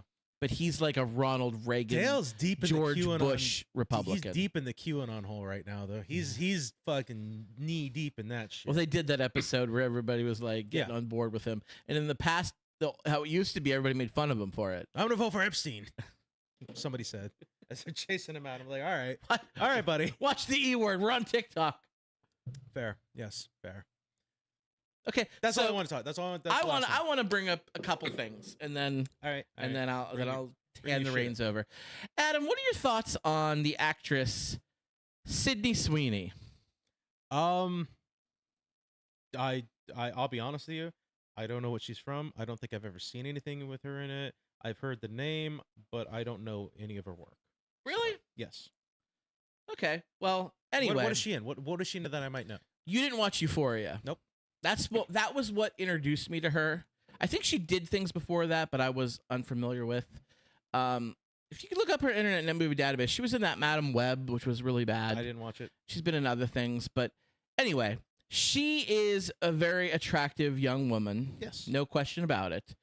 but he's like a Ronald Reagan, Dale's deep in George the QAnon, Bush Republican. He's deep in the QAnon hole right now, though. He's fucking knee deep in that shit. Well, they did that episode where everybody was like getting on board with him, and in the past, how it used to be, everybody made fun of him for it. I'm gonna vote for Epstein. Somebody said. As they're chasing him out, I'm like, all right, buddy. Watch the E word. We're on TikTok. Fair, yes, fair. Okay, That's so all I want to talk. That's all. I want to bring up a couple things, and then then I'll hand the reins over. Adam, what are your thoughts on the actress Sydney Sweeney? I'll be honest with you. I don't know what she's from. I don't think I've ever seen anything with her in it. I've heard the name, but I don't know any of her work. Really? Yes. Okay. Well, anyway, what is she in? What is she in that I might know? You didn't watch Euphoria. Nope. That was what introduced me to her. I think she did things before that, but I was unfamiliar with. If you could look up her Internet Net Movie Database, she was in that Madam Web, which was really bad. I didn't watch it. She's been in other things, but anyway, she is a very attractive young woman. Yes. No question about it.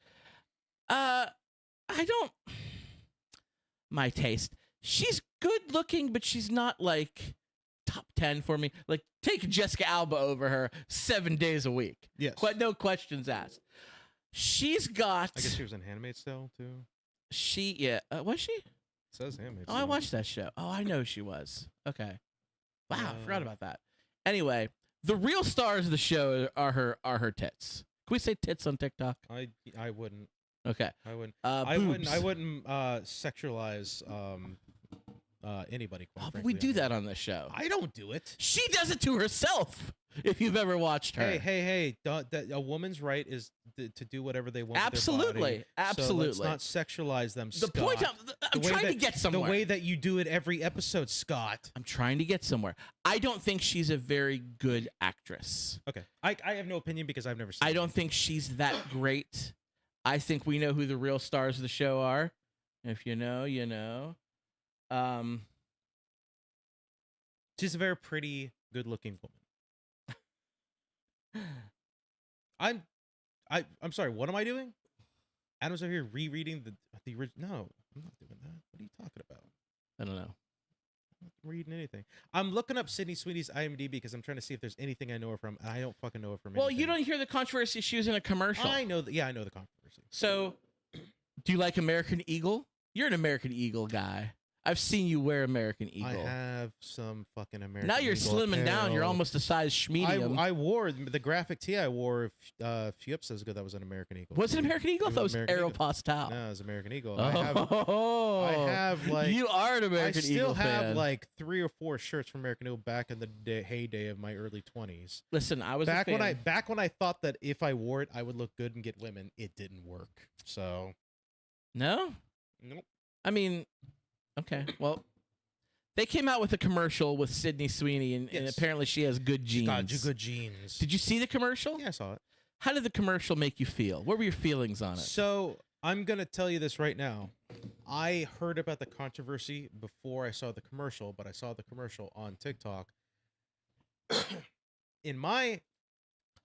My taste. She's good looking, but she's not like top 10 for me. Like, take Jessica Alba over her 7 days a week. Yes. No questions asked. She's got. I guess she was in Handmaid's Tale too. Was she? It says Handmaid's Oh, Tale. I watched that show. Oh, I know she was. Okay. Wow, I forgot about that. Anyway, the real stars of the show are her tits. Can we say tits on TikTok? I wouldn't. Okay. I wouldn't. Boobs. I wouldn't sexualize anybody. Quite But frankly, we do that on this show. I don't do it. She does it to herself. If you've ever watched her. Hey! A woman's right is to do whatever they want. Absolutely, with their body. absolutely. So let's not sexualize them. The Scott. point I'm trying to get somewhere. The way that you do it every episode, Scott. I'm trying to get somewhere. I don't think she's a very good actress. Okay, I have no opinion because I've never seen. I don't think she's that great. I think we know who the real stars of the show are. If you know, you know. She's a very pretty, good-looking woman. I'm sorry. What am I doing? Adam's over here rereading the original. No, I'm not doing that. What are you talking about? I don't know. I'm not reading anything. I'm looking up Sydney Sweeney's IMDb because I'm trying to see if there's anything I know her from. And I don't fucking know her from. Well, anything. you don't hear the controversy. She was in a commercial. I know. Yeah, I know the controversy. So, do you like American Eagle? You're an American Eagle guy. I've seen you wear American Eagle. I have some fucking American. Now you're Eagle slimming down. You're apparel. almost a size medium. I wore the graphic tee I wore a few episodes ago. That was an American Eagle. Was it American Eagle? I thought it was American Eagle. Aeropostale. No, it was American Eagle. Oh, I have like you are an American I still Eagle have fan. like 3 or 4 shirts from American Eagle back in the heyday of my early 20s. Listen, I was back a fan. when I thought that if I wore it I would look good and get women. It didn't work. So No. nope. I mean, okay. Well, they came out with a commercial with Sydney Sweeney, and Yes. apparently she has good genes. God, good jeans. Did you see the commercial? Yeah, I saw it. How did the commercial make you feel? What were your feelings on it? So I'm gonna tell you this right now. I heard about the controversy before I saw the commercial, but I saw the commercial on TikTok. In my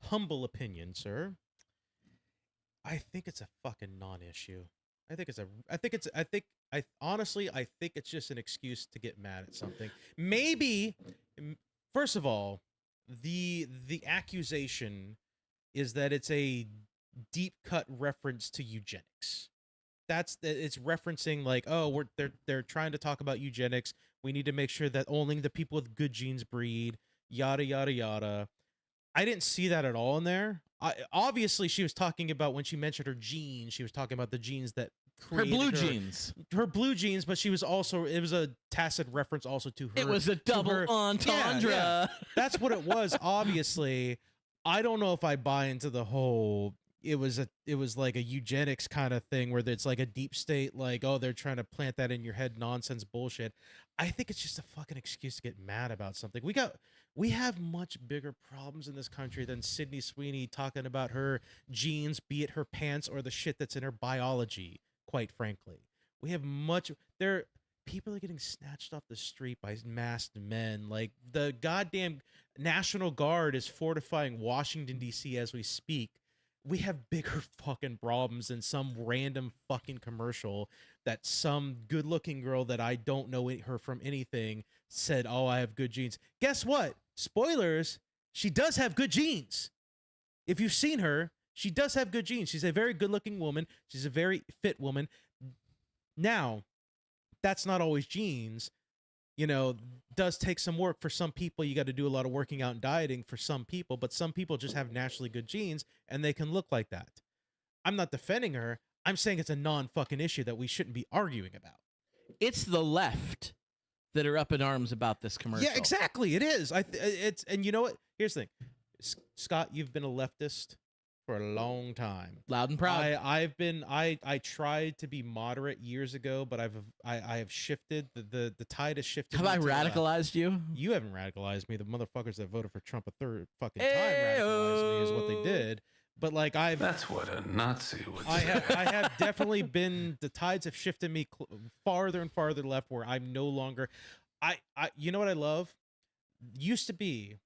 humble opinion, sir, I think it's a fucking non-issue. Honestly, I think it's just an excuse to get mad at something. Maybe, first of all, the accusation is that it's a deep cut reference to eugenics. It's referencing like, oh, they're trying to talk about eugenics. We need to make sure that only the people with good genes breed, yada yada yada. I didn't see that at all in there. Obviously, she was talking about, when she mentioned her genes, she was talking about the genes that Her created blue jeans. her blue genes, but she was also, it was a tacit reference also to her. It was a double entendre. Yeah. That's what it was. Obviously, I don't know if I buy into the whole. It was like a eugenics kind of thing where it's like a deep state, like, oh, they're trying to plant that in your head nonsense bullshit. I think it's just a fucking excuse to get mad about something. We have much bigger problems in this country than Sydney Sweeney talking about her genes, be it her pants or the shit that's in her biology, quite frankly. We have people are getting snatched off the street by masked men. Like, the goddamn National Guard is fortifying Washington, D.C. as we speak. We have bigger fucking problems than some random fucking commercial that some good-looking girl that I don't know her from anything said, oh, I have good genes. Guess what? Spoilers, she does have good genes. If you've seen her, she does have good genes. She's a very good-looking woman. She's a very fit woman. Now, that's not always genes. You know, does take some work for some people. You got to do a lot of working out and dieting for some people, but some people just have naturally good genes and they can look like that. I'm not defending her. I'm saying it's a non-fucking issue that we shouldn't be arguing about. It's the left that are up in arms about this commercial. Yeah, exactly. It is. And you know what? Here's the thing. Scott, you've been a leftist for a long time. Loud and proud. I tried to be moderate years ago, but I have shifted. The tide has shifted. Have I radicalized you? You haven't radicalized me. The motherfuckers that voted for Trump a third fucking time radicalized me is what they did. But like that's what a Nazi would say. I have definitely been, the tides have shifted me farther and farther left, where I'm no longer, you know what I love? Used to be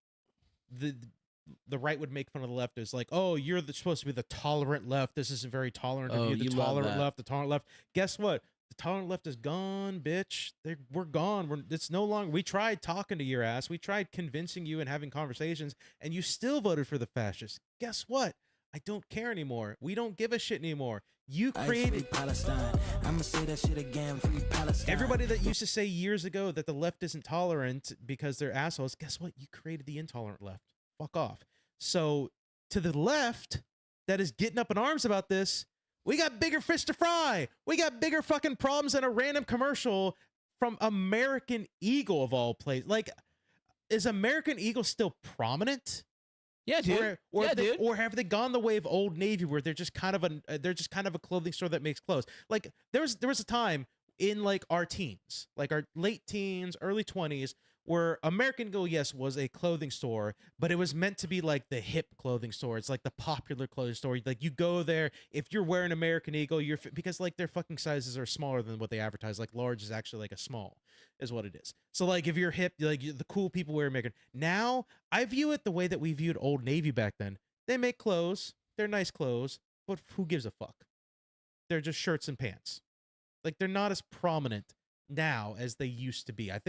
the right would make fun of the left. Is like, oh, you're supposed to be the tolerant left. This isn't very tolerant of you. The tolerant left, the tolerant left. Guess what? The tolerant left is gone, bitch. We're gone. It's no longer. We tried talking to your ass. We tried convincing you and having conversations, and you still voted for the fascists. Guess what? I don't care anymore. We don't give a shit anymore. You created Palestine. I'ma say that shit again. Free Palestine. Everybody that used to say years ago that the left isn't tolerant because they're assholes. Guess what? You created the intolerant left. Fuck off. So to the left that is getting up in arms about this, we got bigger fish to fry. We got bigger fucking problems than a random commercial from American Eagle of all places. Like, is American Eagle still prominent? Yeah, dude. Or have they gone the way of Old Navy, where they're just kind of a clothing store that makes clothes? Like, there was a time in like our teens, like our late teens, early 20s, where American Eagle, yes, was a clothing store, but it was meant to be like the hip clothing store. It's like the popular clothing store. Like, you go there, if you're wearing American Eagle, because like their fucking sizes are smaller than what they advertise. Like, large is actually like a small, is what it is. So like, if you're hip, like the cool people wear American. Now I view it the way that we viewed Old Navy back then. They make clothes, they're nice clothes, but who gives a fuck? They're just shirts and pants. Like, they're not as prominent now as they used to be. I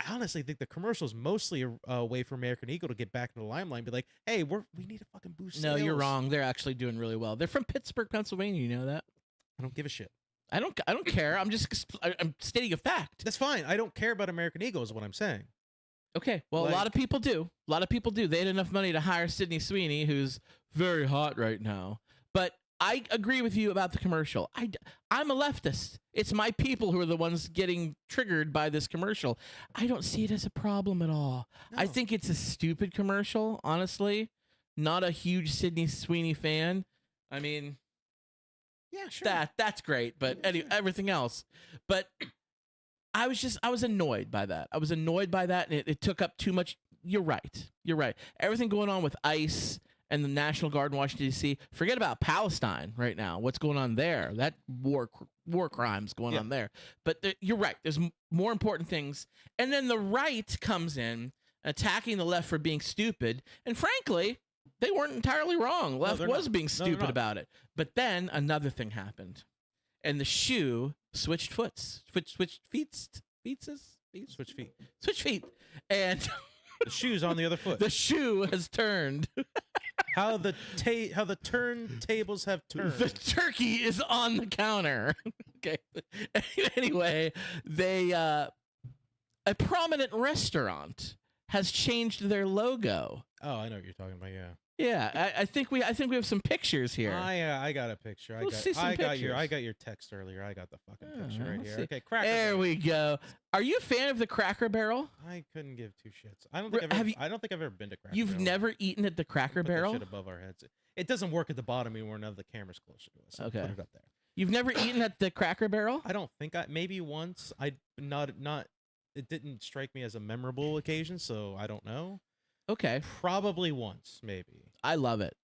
honestly think the commercial's mostly a way for American Eagle to get back in the limelight and be like, hey, we need to fucking boost No, sales. you're wrong. They're actually doing really well. They're from Pittsburgh, Pennsylvania. You know that? I don't give a shit. I don't care. I'm stating a fact. That's fine. I don't care about American Eagle is what I'm saying. Okay. Well, Like, a lot of people do. They had enough money to hire Sydney Sweeney, who's very hot right now. But I agree with you about the commercial. I'm a leftist. It's my people who are the ones getting triggered by this commercial. I don't see it as a problem at all. No. I think it's a stupid commercial, honestly. Not a huge Sydney Sweeney fan. I mean, yeah, sure. that's great, but everything else. But I was annoyed by that. I was annoyed by that, and it took up too much. You're right. Everything going on with ICE and the National Guard in Washington, D.C. Forget about Palestine right now. What's going on there? That war crimes going on there. But you're right. There's more important things. And then the right comes in attacking the left for being stupid. And frankly, they weren't entirely wrong. Left they're was not. being No, they're stupid not. about it. But then another thing happened, and the shoe switched foots. Switched feet. Switch feet. Switch feet. And The shoe's on the other foot. the shoe has turned. How the turntables have turned. The turkey is on the counter. Okay. Anyway, a prominent restaurant has changed their logo. Oh, I know what you're talking about. Yeah. Yeah, I think we have some pictures here. I got a picture. We'll see some I got pictures. your text earlier. I got the fucking Yeah, picture right let's here. see. Okay, Cracker There Barrel. we go. Are you a fan of the Cracker Barrel? I couldn't give two shits. I don't think I don't think I've ever been to Cracker You've Barrel. never eaten at the Cracker Put that Barrel? shit above our heads. It doesn't work at the bottom anymore now that the camera's closer to us. So Okay. Put it up there. You've never eaten at the Cracker Barrel? I don't think maybe once. Not. It didn't strike me as a memorable occasion, so I don't know. Okay. Probably once, maybe. I love it.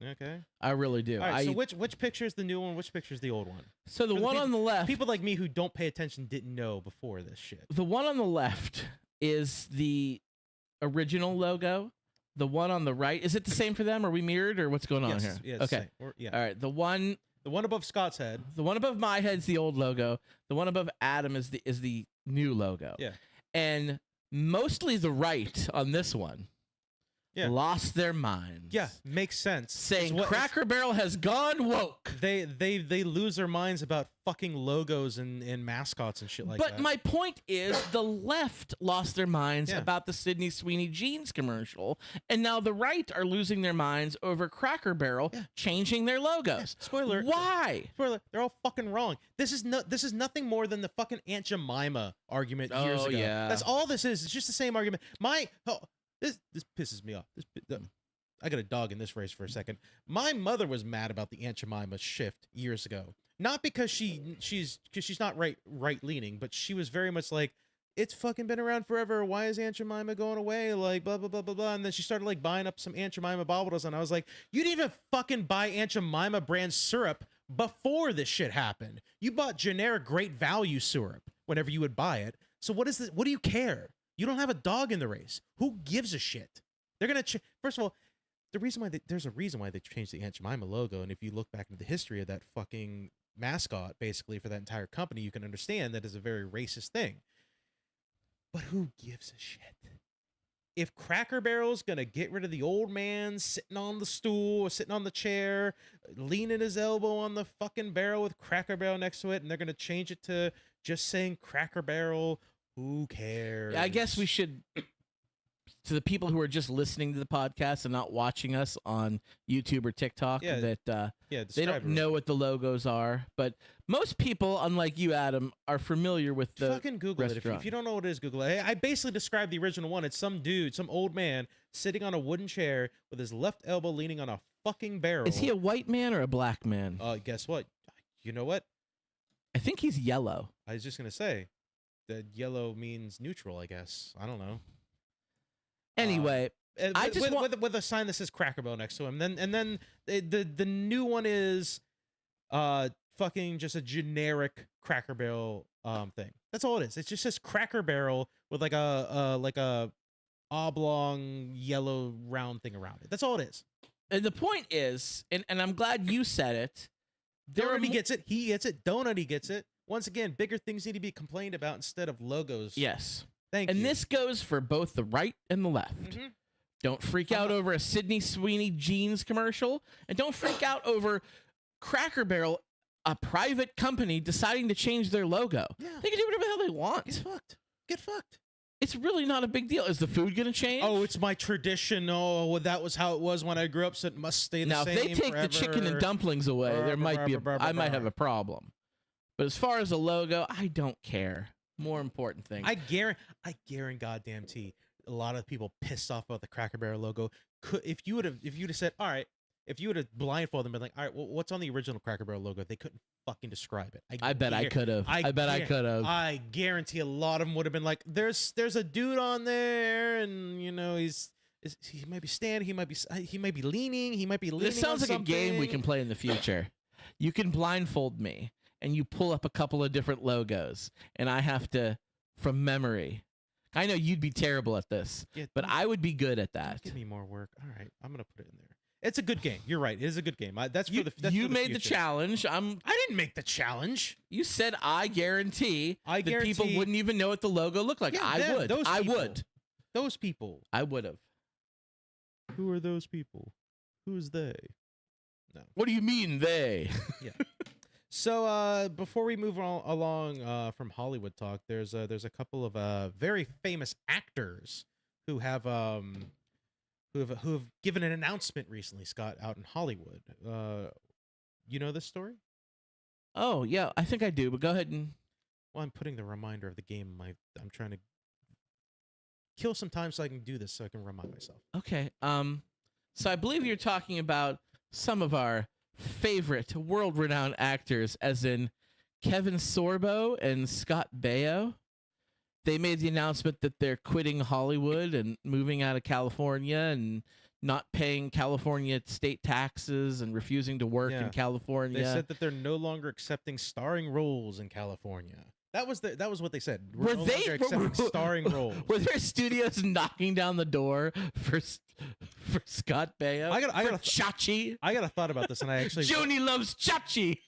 Okay. I really do. All right. So which picture is the new one? Which picture is the old one? So the For one on the left, People like me who don't pay attention didn't know before this shit. the one on the left is the original logo. The one on the right, is it the same for them? Are we mirrored, or what's going on Yes. here? Yeah, it's the Okay. same. Yeah. All right. The one above Scott's head. above my head's the old logo. The one above Adam is the new logo. Yeah. And mostly the right on this one Yeah. lost their minds. Yeah, makes sense. Saying It's Cracker Barrel has gone woke. they lose their minds about fucking logos and mascots and shit like that. But my point is, the left lost their minds Yeah. about the Sydney Sweeney jeans commercial, and now the right are losing their minds over Cracker Barrel changing their logos. Spoiler. Why? Spoiler. They're all fucking wrong. This is nothing more than the fucking Aunt Jemima argument years Oh, ago. yeah. That's all this is. It's just the same argument. This pisses me off. I got a dog in this race for a second. My mother was mad about the Aunt Jemima shift years ago. Not because she's not right leaning, but she was very much like, it's fucking been around forever. Why is Aunt Jemima going away? Like blah blah blah blah blah. And then she started like buying up some Aunt Jemima bottles, and I was like, you didn't even fucking buy Aunt Jemima brand syrup before this shit happened. You bought generic Great Value syrup whenever you would buy it. So what is this? What do you care? You don't have a dog in the race. Who gives a shit? They're gonna first of all, there's a reason why they changed the Aunt Jemima logo, and if you look back into the history of that fucking mascot, basically for that entire company, you can understand that is a very racist thing. But who gives a shit? If Cracker Barrel's gonna get rid of the old man sitting on the stool or sitting on the chair, leaning his elbow on the fucking barrel with Cracker Barrel next to it, and they're gonna change it to just saying Cracker Barrel, who cares? I guess we should, to the people who are just listening to the podcast and not watching us on YouTube or TikTok, that they describe don't it. know what the logos are. But most people, unlike you, Adam, are familiar with the Fucking Google it. restaurant. If you don't know what it is, Google it. I basically described the original one. It's some dude, some old man, sitting on a wooden chair with his left elbow leaning on a fucking barrel. Is he a white man or a black man? Guess what? You know what? I think he's yellow. I was just gonna say that yellow means neutral. I guess I don't know. Anyway, I just want with a sign that says Cracker Barrel next to him. Then the new one is fucking just a generic Cracker Barrel thing. That's all it is. It just says Cracker Barrel with like a oblong yellow round thing around it. That's all it is. and the point is, and I'm glad you said it. Donut gets it. He gets it. Donut gets it. Once again, bigger things need to be complained about instead of logos. Yes. Thank you. And this goes for both the right and the left. Mhm. Don't freak out over a Sydney Sweeney jeans commercial, and don't freak out over Cracker Barrel, a private company, deciding to change their logo. Yeah. They can do whatever the hell they Get want. fucked. Get fucked. It's really not a big deal. Is the food going to change? Oh, it's my tradition. Oh, well, that was how it was when I grew up, so it must stay the now, same if they take forever. the chicken and dumplings away, there might be I might have a problem. But as far as the logo, I don't care. More important thing. I guarantee goddamn T. A lot of people pissed off about the Cracker Barrel logo. If you would have said, all right, if you would have blindfolded them and been like, all right, well, what's on the original Cracker Barrel logo? They couldn't fucking describe it. I bet I could have. I bet I could have. I guarantee a lot of them would have been like, there's a dude on there, and you know he might be standing, he might be leaning, he might be leaning. This sounds on like a game we something. can play in the future. You can blindfold me, and you pull up a couple of different logos, and I have to, from memory. I know you'd be terrible at this, Yeah, but I would be good at that. Give me more work. All right, I'm gonna put it in there. It's a good game. You're right. It is a good game. That's for You, the. That's you for the made the future. challenge. I didn't make the challenge. You said I guarantee I that people guarantee- wouldn't even know what the logo looked like. Yeah, I them, would. those I people. would. Those people. I would have. Who are those people? Who's they? What do you mean they? So before we move along from Hollywood talk, there's a couple of very famous actors who have given an announcement recently, Scott, out in Hollywood. You know this story? Oh yeah, I think I do. But go ahead and. Well, I'm putting the reminder of the game. I'm trying to kill some time so I can do this, so I can remind myself. Okay. So I believe you're talking about some of our favorite world-renowned actors, as in Kevin Sorbo and Scott Baio. They made the announcement that they're quitting Hollywood and moving out of California and not paying California state taxes and refusing to work Yeah. in California. They said that they're no longer accepting starring roles in California. That was what they said. We're no longer accepting starring roles. Were there studios knocking down the door for Scott Baio? I gotta Chachi. I got a thought about this, and I actually Joni loves Chachi.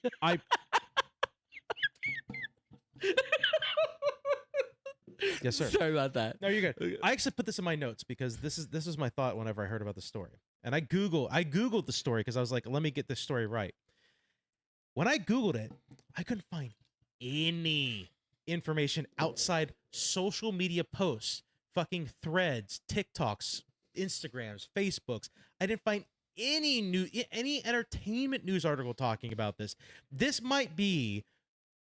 Yes, sir. Sorry about that. No, you're good. I actually put this in my notes because this is my thought whenever I heard about the story. And I googled the story because I was like, let me get this story right. When I googled it, I couldn't find any information outside social media posts, fucking threads, TikToks, Instagrams, Facebooks. I didn't find any entertainment news article talking about this. This might be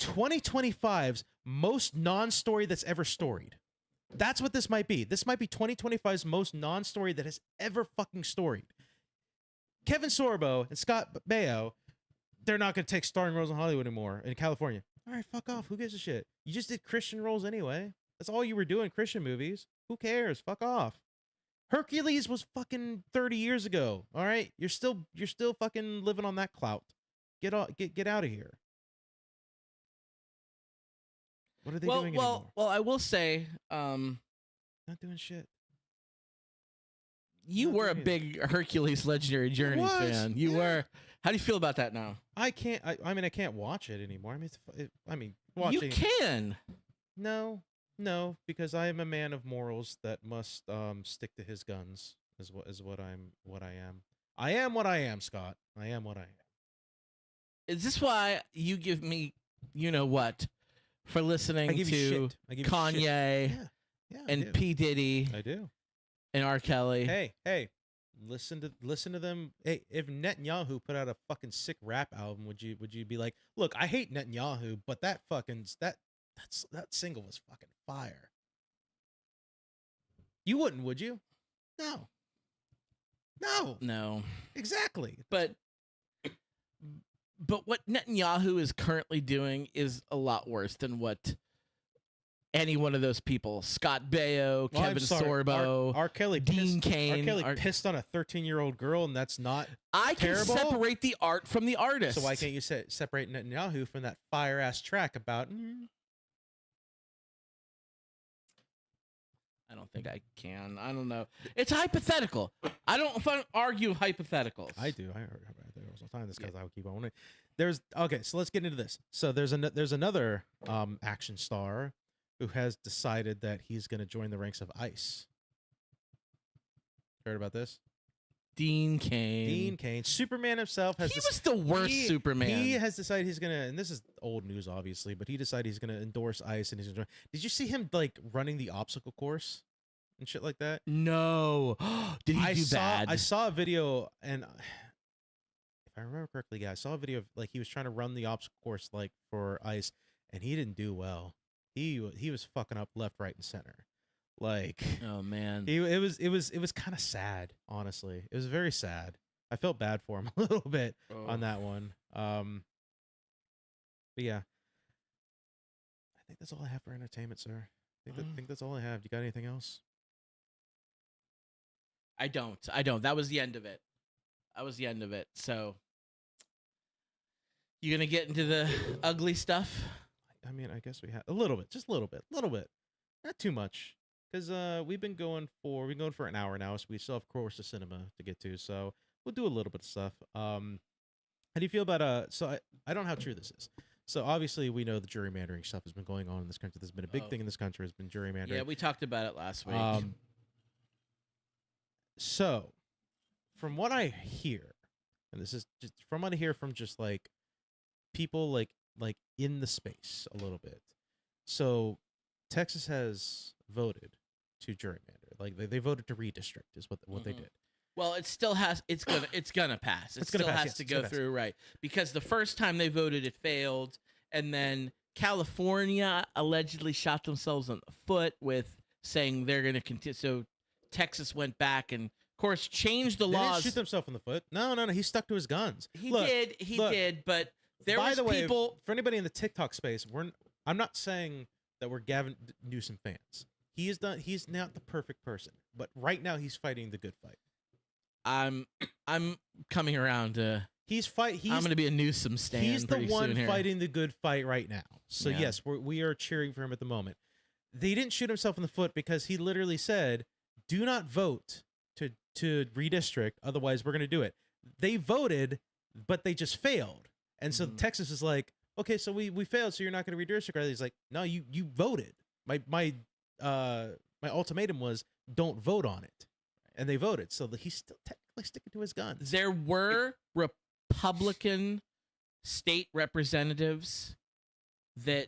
2025's most non-story that's ever storied. That's what this might be. This might be 2025's most non-story that has ever fucking storied. Kevin Sorbo and Scott Baio, they're not going to take starring roles in Hollywood anymore in California. All right, fuck off. Who gives a shit? You just did Christian roles anyway. That's all you were doing, Christian movies. Who cares? Fuck off. Hercules was fucking 30 years ago. All right? You're still fucking living on that clout. Get out of here. What are they doing anymore? Well, I will say, Not doing shit. you Not were a doing big Hercules Legendary Journeys was, fan. You yeah. were. How do you feel about that now? I can't. I mean, I can't watch it anymore. I mean, You watching. can. No, because I am a man of morals that must stick to his guns. Is what I am. I am what I am, Scott. I am what I am. Is this why you give me, you know what, for listening I give you to shit. I give you Kanye shit. Yeah, I and do. P. Diddy I do. and R. Kelly? Hey, listen to them. Hey, if Netanyahu put out a fucking sick rap album, would you be like, look, I hate Netanyahu, but that single was fucking fire. You wouldn't, would you? No, exactly. But what Netanyahu is currently doing is a lot worse than what any one of those people, Scott Baio, Well, I'm Kevin sorry. Sorbo, R. Kelly Dean pissed, Cain. R. Kelly pissed on a 13-year-old girl, and that's not. I can terrible? separate the art from the artist. So why can't you separate Netanyahu from that fire ass track about? I don't think I can. I don't know. It's hypothetical. I don't argue hypotheticals. I do. I heard about it all the time. This because I would keep on. Okay, so let's get into this. So there's another action star who has decided that he's going to join the ranks of ICE. Heard about this? Dean Cain. Superman himself has. He was the worst Superman. He has decided he's gonna, and this is old news, obviously, but he decided he's gonna endorse ICE and he's gonna join. Did you see him like running the obstacle course and shit like that? No. Did he do bad? I saw a video, and if I remember correctly, I saw a video of like he was trying to run the obstacle course like for ICE, and he didn't do well. He was fucking up left, right, and center. Like, oh man, it was kind of sad, honestly. It was very sad. I felt bad for him a little bit on that one. But yeah, I think that's all I have for entertainment, sir. I think that's all I have. You got anything else? I don't. That was the end of it. So, you gonna get into the ugly stuff? I mean, I guess we have a little bit, just a little bit, not too much. Because we've been going for an hour now, so we still have Course of Cinema to get to. So we'll do a little bit of stuff. How do you feel about so I don't know how true this is. So obviously we know the gerrymandering stuff has been going on in this country. There's been a big thing in this country has been gerrymandering. Yeah, we talked about it last week. So from what I hear, and this is just from what I hear from just like people like in the space a little bit. So Texas has voted to gerrymander. Like they voted to redistrict is what they did. Well, it still has. It's gonna pass. It still has to go through, right? Because the first time they voted, it failed, and then California allegedly shot themselves in the foot with saying they're gonna continue. So Texas went back and, of course, changed the They laws. didn't shoot themselves in the foot. No. He stuck to his guns. He Look, did. But there by was the way, people. for anybody in the TikTok space, I'm not saying that we're Gavin Newsom fans. He's not the perfect person, but right now he's fighting the good fight. I'm coming around to. I'm going to be a Newsom stan. He's the one soon here. fighting the good fight right now. So Yeah. yes, we are cheering for him at the moment. They didn't shoot himself in the foot because he literally said, "Do not vote to redistrict, otherwise we're going to do it." They voted, but they just failed, and so Texas is like, "Okay, so we failed, so you're not going to redistrict." Right? He's like, "No, you voted. My ultimatum was don't vote on it." And they voted, so he's still technically sticking to his guns. There were Republican state representatives that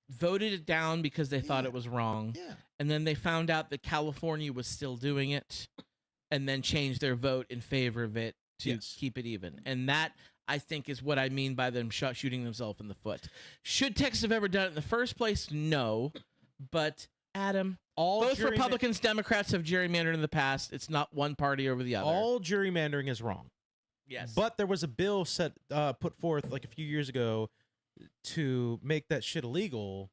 voted it down because they thought it was wrong. Yeah. And then they found out that California was still doing it and then changed their vote in favor of it to keep it even. And that, I think, is what I mean by them shooting themselves in the foot. Should Texas have ever done it in the first place? No. But, Adam, both Republicans, Democrats have gerrymandered in the past. It's not one party over the other. All gerrymandering is wrong. Yes. But there was a bill put forth like a few years ago to make that shit illegal,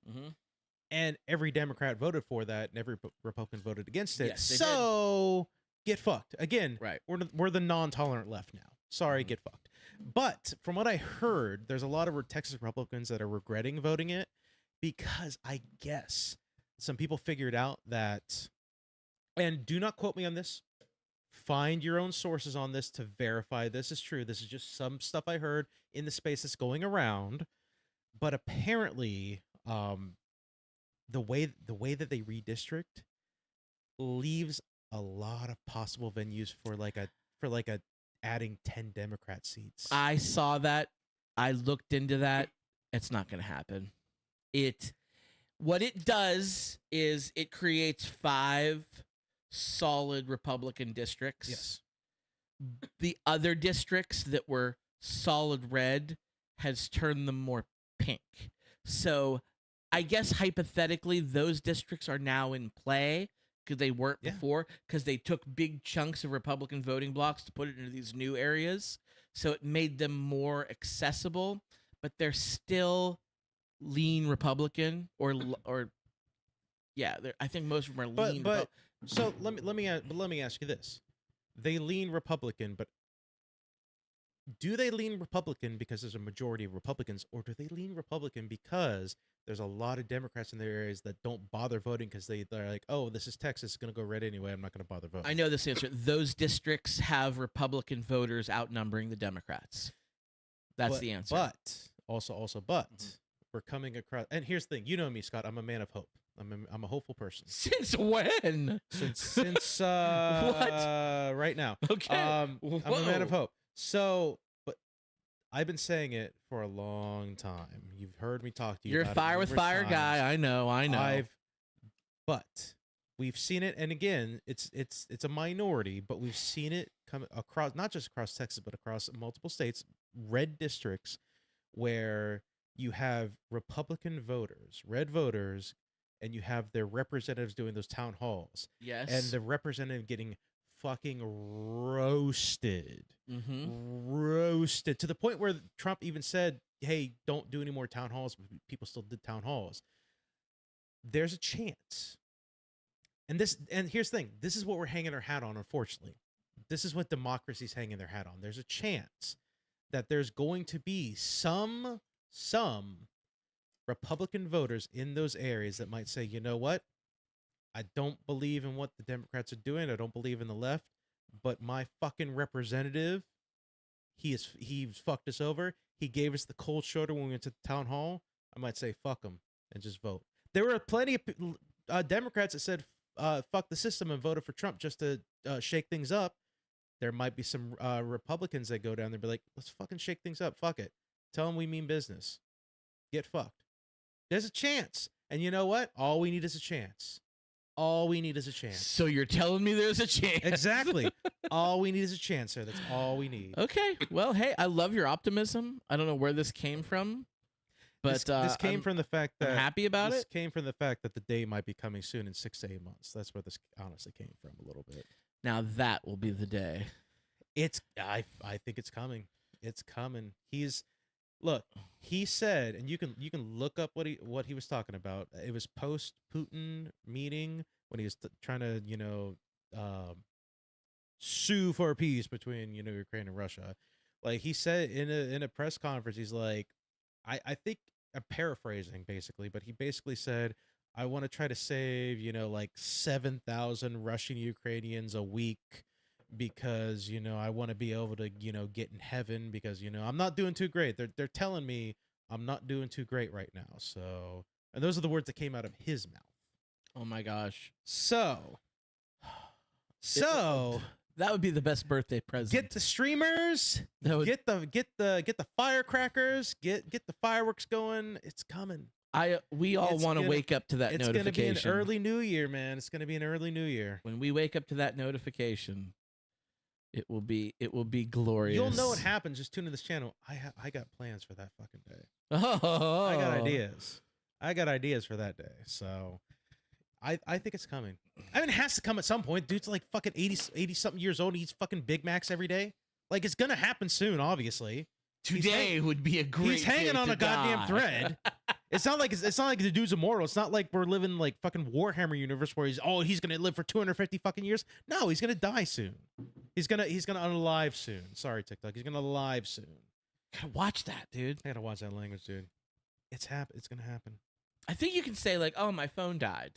and every Democrat voted for that, and every Republican voted against it. Yes, so get fucked again. Right. We're the non-tolerant left now. Sorry, get fucked. But from what I heard, there's a lot of Texas Republicans that are regretting voting it because I guess some people figured out that, and do not quote me on this. Find your own sources on this to verify this is true. This is just some stuff I heard in the space that's going around. But apparently, the way that they redistrict leaves a lot of possible venues for like a adding 10 Democrat seats. I saw that. I looked into that. It's not going to happen. What it does is it creates 5 solid Republican districts. Yes. The other districts that were solid red has turned them more pink. So I guess hypothetically those districts are now in play because they weren't before, because they took big chunks of Republican voting blocks to put it into these new areas. So it made them more accessible, but they're still lean Republican I think most of them are lean. But so let me ask you this: they lean Republican, but do they lean Republican because there's a majority of Republicans, or do they lean Republican because there's a lot of Democrats in their areas that don't bother voting because they're like, oh, this is Texas, it's gonna go red anyway, I'm not gonna bother voting. I know this answer. Those districts have Republican voters outnumbering the Democrats. That's the answer. But we're coming across, and here's the thing: you know me, Scott. I'm a man of hope. I'm a hopeful person. Since when? Since What? Right now. Okay. I'm a man of hope. So, but I've been saying it for a long time. You've heard me talk to you. You're a about fire it with numerous fire times. guy. I know. But we've seen it, and again, it's a minority, but we've seen it come across, not just across Texas, but across multiple states, red districts, where you have Republican voters, red voters, and you have their representatives doing those town halls. Yes. And the representative getting fucking roasted. Roasted to the point where Trump even said, hey, don't do any more town halls. People still did town halls. There's a chance. And here's the thing. This is what we're hanging our hat on, unfortunately. This is what democracy's hanging their hat on. There's a chance that there's going to be some Republican voters in those areas that might say, you know what? I don't believe in what the Democrats are doing. I don't believe in the left, but my fucking representative, he's fucked us over. He gave us the cold shoulder when we went to the town hall. I might say fuck him and just vote. There were plenty of Democrats that said fuck the system and voted for Trump just to shake things up. There might be some Republicans that go down there and be like, let's fucking shake things up. Fuck it. Tell them we mean business. Get fucked. There's a chance. And you know what? All we need is a chance. All we need is a chance. So you're telling me there's a chance? Exactly. All we need is a chance, sir. That's all we need. Okay. Well, hey, I love your optimism. I don't know where this came from, but this came from the fact that I'm happy about this it. came from the fact that the day might be coming soon in 6 to 8 months. That's where this honestly came from a little bit. Now that will be the day. I think it's coming. It's coming. Look, he said, and you can look up what he was talking about. It was post Putin meeting when he was trying to sue for peace between Ukraine and Russia. Like he said in a press conference, he's like, I think I'm paraphrasing basically, but he basically said, I want to try to save like 7,000 Russian Ukrainians a week, because I want to be able to get in heaven, because I'm not doing too great. They're telling me I'm not doing too great right now. So, and those are the words that came out of his mouth. Oh my gosh. So That would be the best birthday present. get the streamers, That would- get the firecrackers, get the fireworks going. It's coming. we all It's want to gonna- wake up to that It's gonna be an notification. early New Year, man. It's gonna be an early New Year. When we wake up to that notification, it will be glorious. You'll know what happens. Just tune in this channel. I got plans for that fucking day. Oh. I got ideas. I got ideas for that day. So I think it's coming. I mean, it has to come at some point. Dude's like fucking 80 something years old. He eats fucking Big Macs every day. Like, it's gonna happen soon, obviously. Today would be a great. He's hanging day on to a goddamn die. thread. It's not like the dude's immortal. It's not like we're living like fucking Warhammer universe where he's gonna live for 250 fucking years. No, he's gonna die soon. He's gonna unalive soon. Sorry, TikTok. He's gonna alive soon. Gotta watch that, dude. I gotta watch that language, dude. It's gonna happen. I think you can say like, "Oh, my phone died."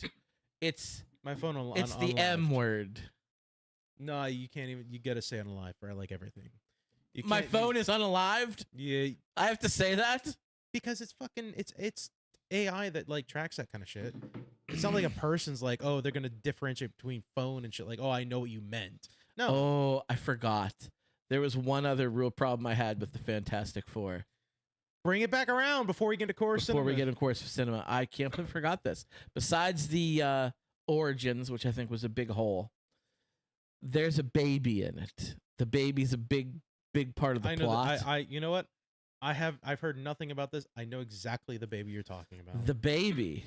It's My phone. it's the M word. No, you can't even. You gotta say unalive for like everything. You My can't- phone is unalived. Yeah, I have to say that. because it's fucking it's AI that like tracks that kind of shit. It's not like a person's like, oh, they're gonna differentiate between phone and shit. Like, oh, I know what you meant. No, Oh, I forgot. There was one other real problem I had with the Fantastic Four. bring it back around before we get into chorus. Before we get in Course of Cinema, I can't believe I forgot this. Besides the origins, which I think was a big hole, there's a baby in it. The baby's a big part of the I know. plot. I you know what? I've heard nothing about this. I know exactly the baby you're talking about. The baby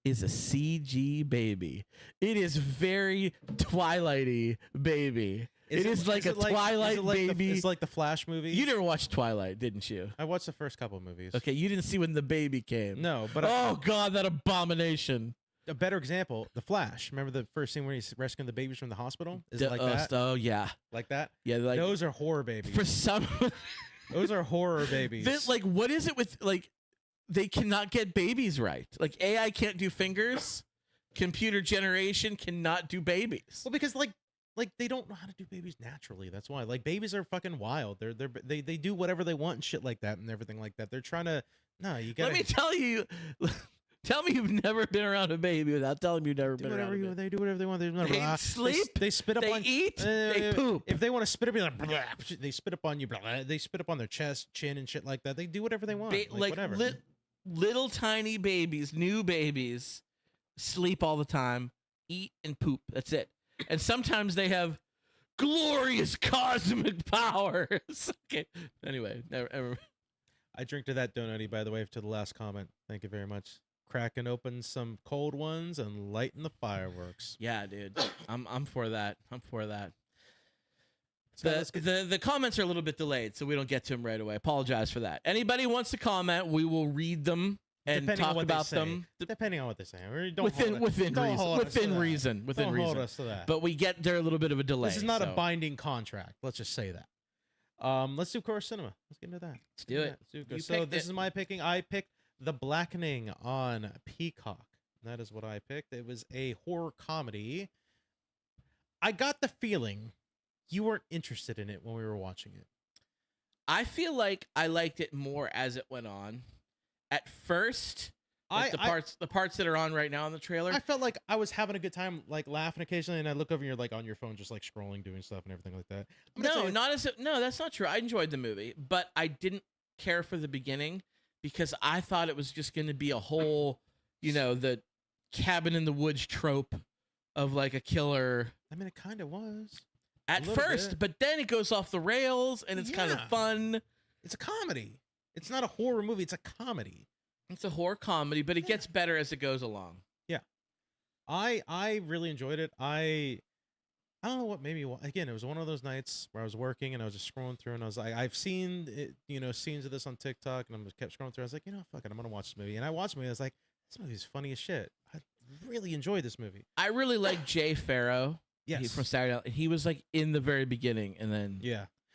is a CG baby. It is very Twilighty baby. It is like a Twilight baby. It's like the Flash movie. You never watched Twilight, didn't you? I watched the first couple movies. Okay, you didn't see when the baby came. No, but Oh God, that abomination! a better example, the Flash. Remember the first scene where he's rescuing the babies from the hospital? Is it like Oh, that? Oh yeah, Like that? yeah. Like Those are horror babies. for some, Those are horror babies. like what is it with like they cannot get babies right? Like AI can't do fingers. Computer generation cannot do babies. Well, because like they don't know how to do babies naturally. That's why. Like babies are fucking wild. They do whatever they want and shit like that and everything like that. They're trying to. No, you gotta. Let me tell you. Tell me you've never been around a baby without telling me you've never do been whatever around a you. baby. They do whatever they want. They sleep, They spit up they on. eat, they poop. If they want to spit up, like, blah, they spit up on you. Blah, they spit up on their chest, chin, and shit like that. They do whatever they want. Like whatever. Little tiny babies, new babies, sleep all the time, eat and poop. That's it. And sometimes they have glorious cosmic powers. Okay. Anyway, never. I drink to that donutty, by the way, to the last comment. Thank you very much. Cracking open some cold ones and lighting the fireworks. Yeah, dude. I'm for that. I'm for that. So let's get- The comments are a little bit delayed, so we don't get to them right away. Apologize for that. Anybody wants to comment, we will read them and Depending on talk what they about say. them Depending on what they say. Don't within hold reason. don't hold us to Within that. reason. Within Don't hold reason. us to that. But we get there a little bit of a delay. This is not a so binding contract. Let's just say that. Let's do Chorus Cinema. Let's get into that. Let's do it. Let's do You so picked this it. is my picking. I picked The Blackening on Peacock. That is what I picked. It was a horror comedy. I got the feeling you weren't interested in it when we were watching it. I feel like I liked it more as it went on. At first, like the parts that are on right now in the trailer. I felt like I was having a good time, like laughing occasionally, and I look over and you're like on your phone, just like scrolling, doing stuff and everything like that. No, that's not true. I enjoyed the movie, but I didn't care for the beginning because I thought it was just going to be a whole, the cabin in the woods trope of like a killer. I mean, it kind of was at first, but then it goes off the rails and it's kind of fun. It's a comedy. It's not a horror movie. It's a comedy. It's a horror comedy, but it gets better as it goes along. Yeah. I really enjoyed it. I don't know what maybe, again, it was one of those nights where I was working and I was just scrolling through and I was like, I've seen it, scenes of this on TikTok and I just kept scrolling through. I was like, fuck it, I'm going to watch this movie. And I watched the movie. I was like, this movie's funny as shit. I really enjoyed this movie. I really like Jay Farrow. Yes. From Saturday Night. He was like in the very beginning and then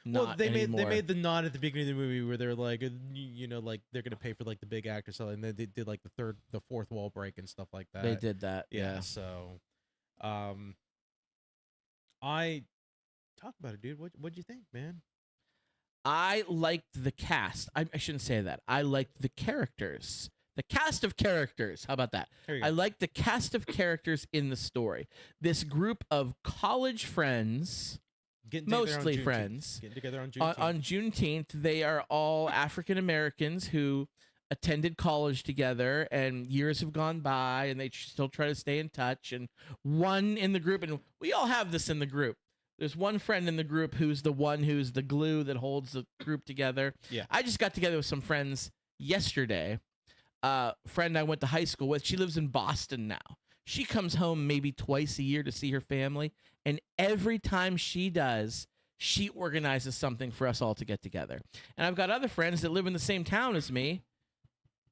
they made the nod at the beginning of the movie where they're like, like they're gonna pay for like the big actor, so and then they did like the fourth wall break and stuff like that. They did that, yeah. So, I talk about it, dude. What'd you think, man? I liked the cast. I shouldn't say that. I liked the characters. The cast of characters. How about that? I liked the cast of characters in the story. This group of college friends. Mostly friends. Getting together on Juneteenth. On Juneteenth, they are all African Americans who attended college together, and years have gone by, and they still try to stay in touch. And one in the group, and we all have this in the group. There's one friend in the group who's the one who's the glue that holds the group together. Yeah. I just got together with some friends yesterday. Friend I went to high school with. She lives in Boston now. She comes home maybe twice a year to see her family, and every time she does, she organizes something for us all to get together. And I've got other friends that live in the same town as me,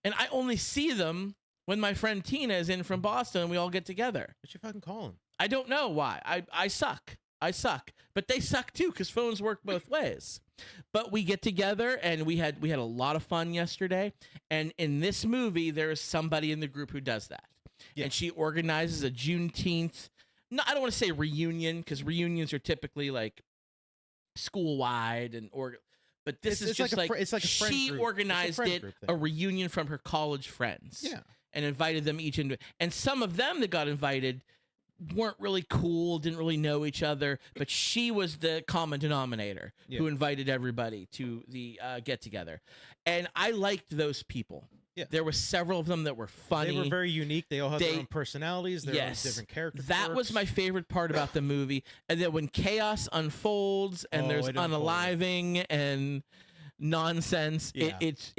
and I only see them when my friend Tina is in from Boston and we all get together. But you fucking call them. I don't know why. I suck. I suck. But they suck too because phones work both ways. But we get together and we had a lot of fun yesterday. And in this movie, there is somebody in the group who does that. Yeah. And she organizes a Juneteenth. No, I don't want to say reunion because reunions are typically like school wide but this is just like it's like a friend she group. organized a reunion from her college friends. Yeah. And invited them each into, and some of them that got invited weren't really cool, didn't really know each other, but she was the common denominator who invited everybody to the get together. And I liked those people. Yeah. There were several of them that were funny. They were very unique. They all had their own personalities, their own different characters. That was my favorite part about the movie. And then when chaos unfolds and there's unaliving and nonsense, it's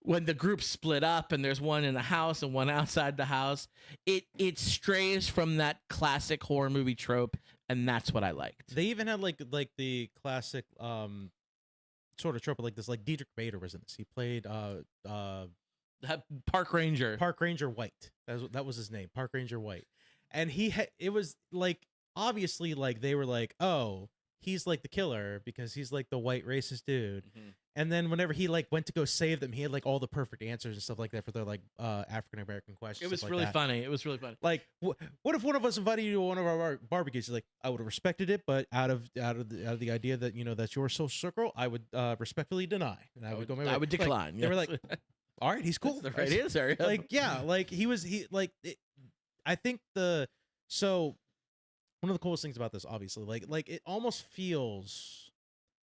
when the group split up and there's one in the house and one outside the house, it strays from that classic horror movie trope, and that's what I liked. They even had like the classic sort of trope, like this, like Diedrich Bader was in this. He played Park Ranger White. That was his name, Park Ranger White. And it was like obviously like they were like, oh, he's like the killer because he's like the white racist dude. Mm-hmm. And then whenever he like went to go save them, he had like all the perfect answers and stuff like that for their like African American questions. It was really funny. It was really funny. Like, what if one of us invited you to one of our barbecues? He's like, I would have respected it, but out of the idea that that's your social circle, I would respectfully deny, and I would go my way. I would decline. Like, they were like, all right, he's cool. That's the right answer. Like, yeah, like I think so. One of the coolest things about this, obviously, like it almost feels.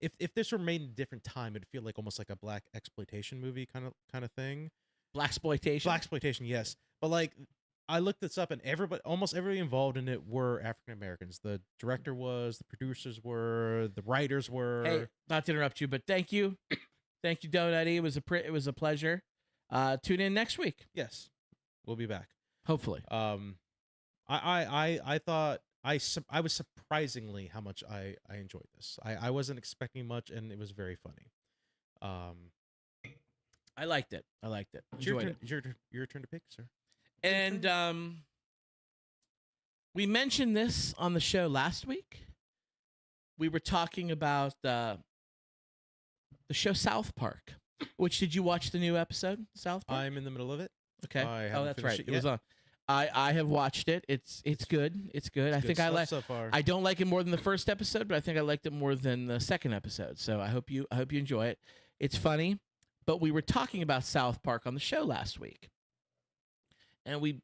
If this were made in a different time, it'd feel like almost like a black exploitation movie kind of thing. Blaxploitation, yes. But like, I looked this up, and almost everybody involved in it were African Americans. The director was, the producers were, the writers were. Hey, not to interrupt you, but thank you, Donutty. It was a pleasure. Tune in next week. Yes, we'll be back. Hopefully. I thought. I was surprisingly how much I enjoyed this. I wasn't expecting much, and it was very funny. I liked it. Enjoyed it. Your turn to pick, sir. And we mentioned this on the show last week. We were talking about the show South Park. Which, did you watch the new episode, South Park? I'm in the middle of it. Okay. That's right. It was on. I have watched it. It's good. It's good. I Good think I stuff like. so far. I don't like it more than the first episode, but I think I liked it more than the second episode. So I hope you enjoy it. It's funny, but we were talking about South Park on the show last week, and we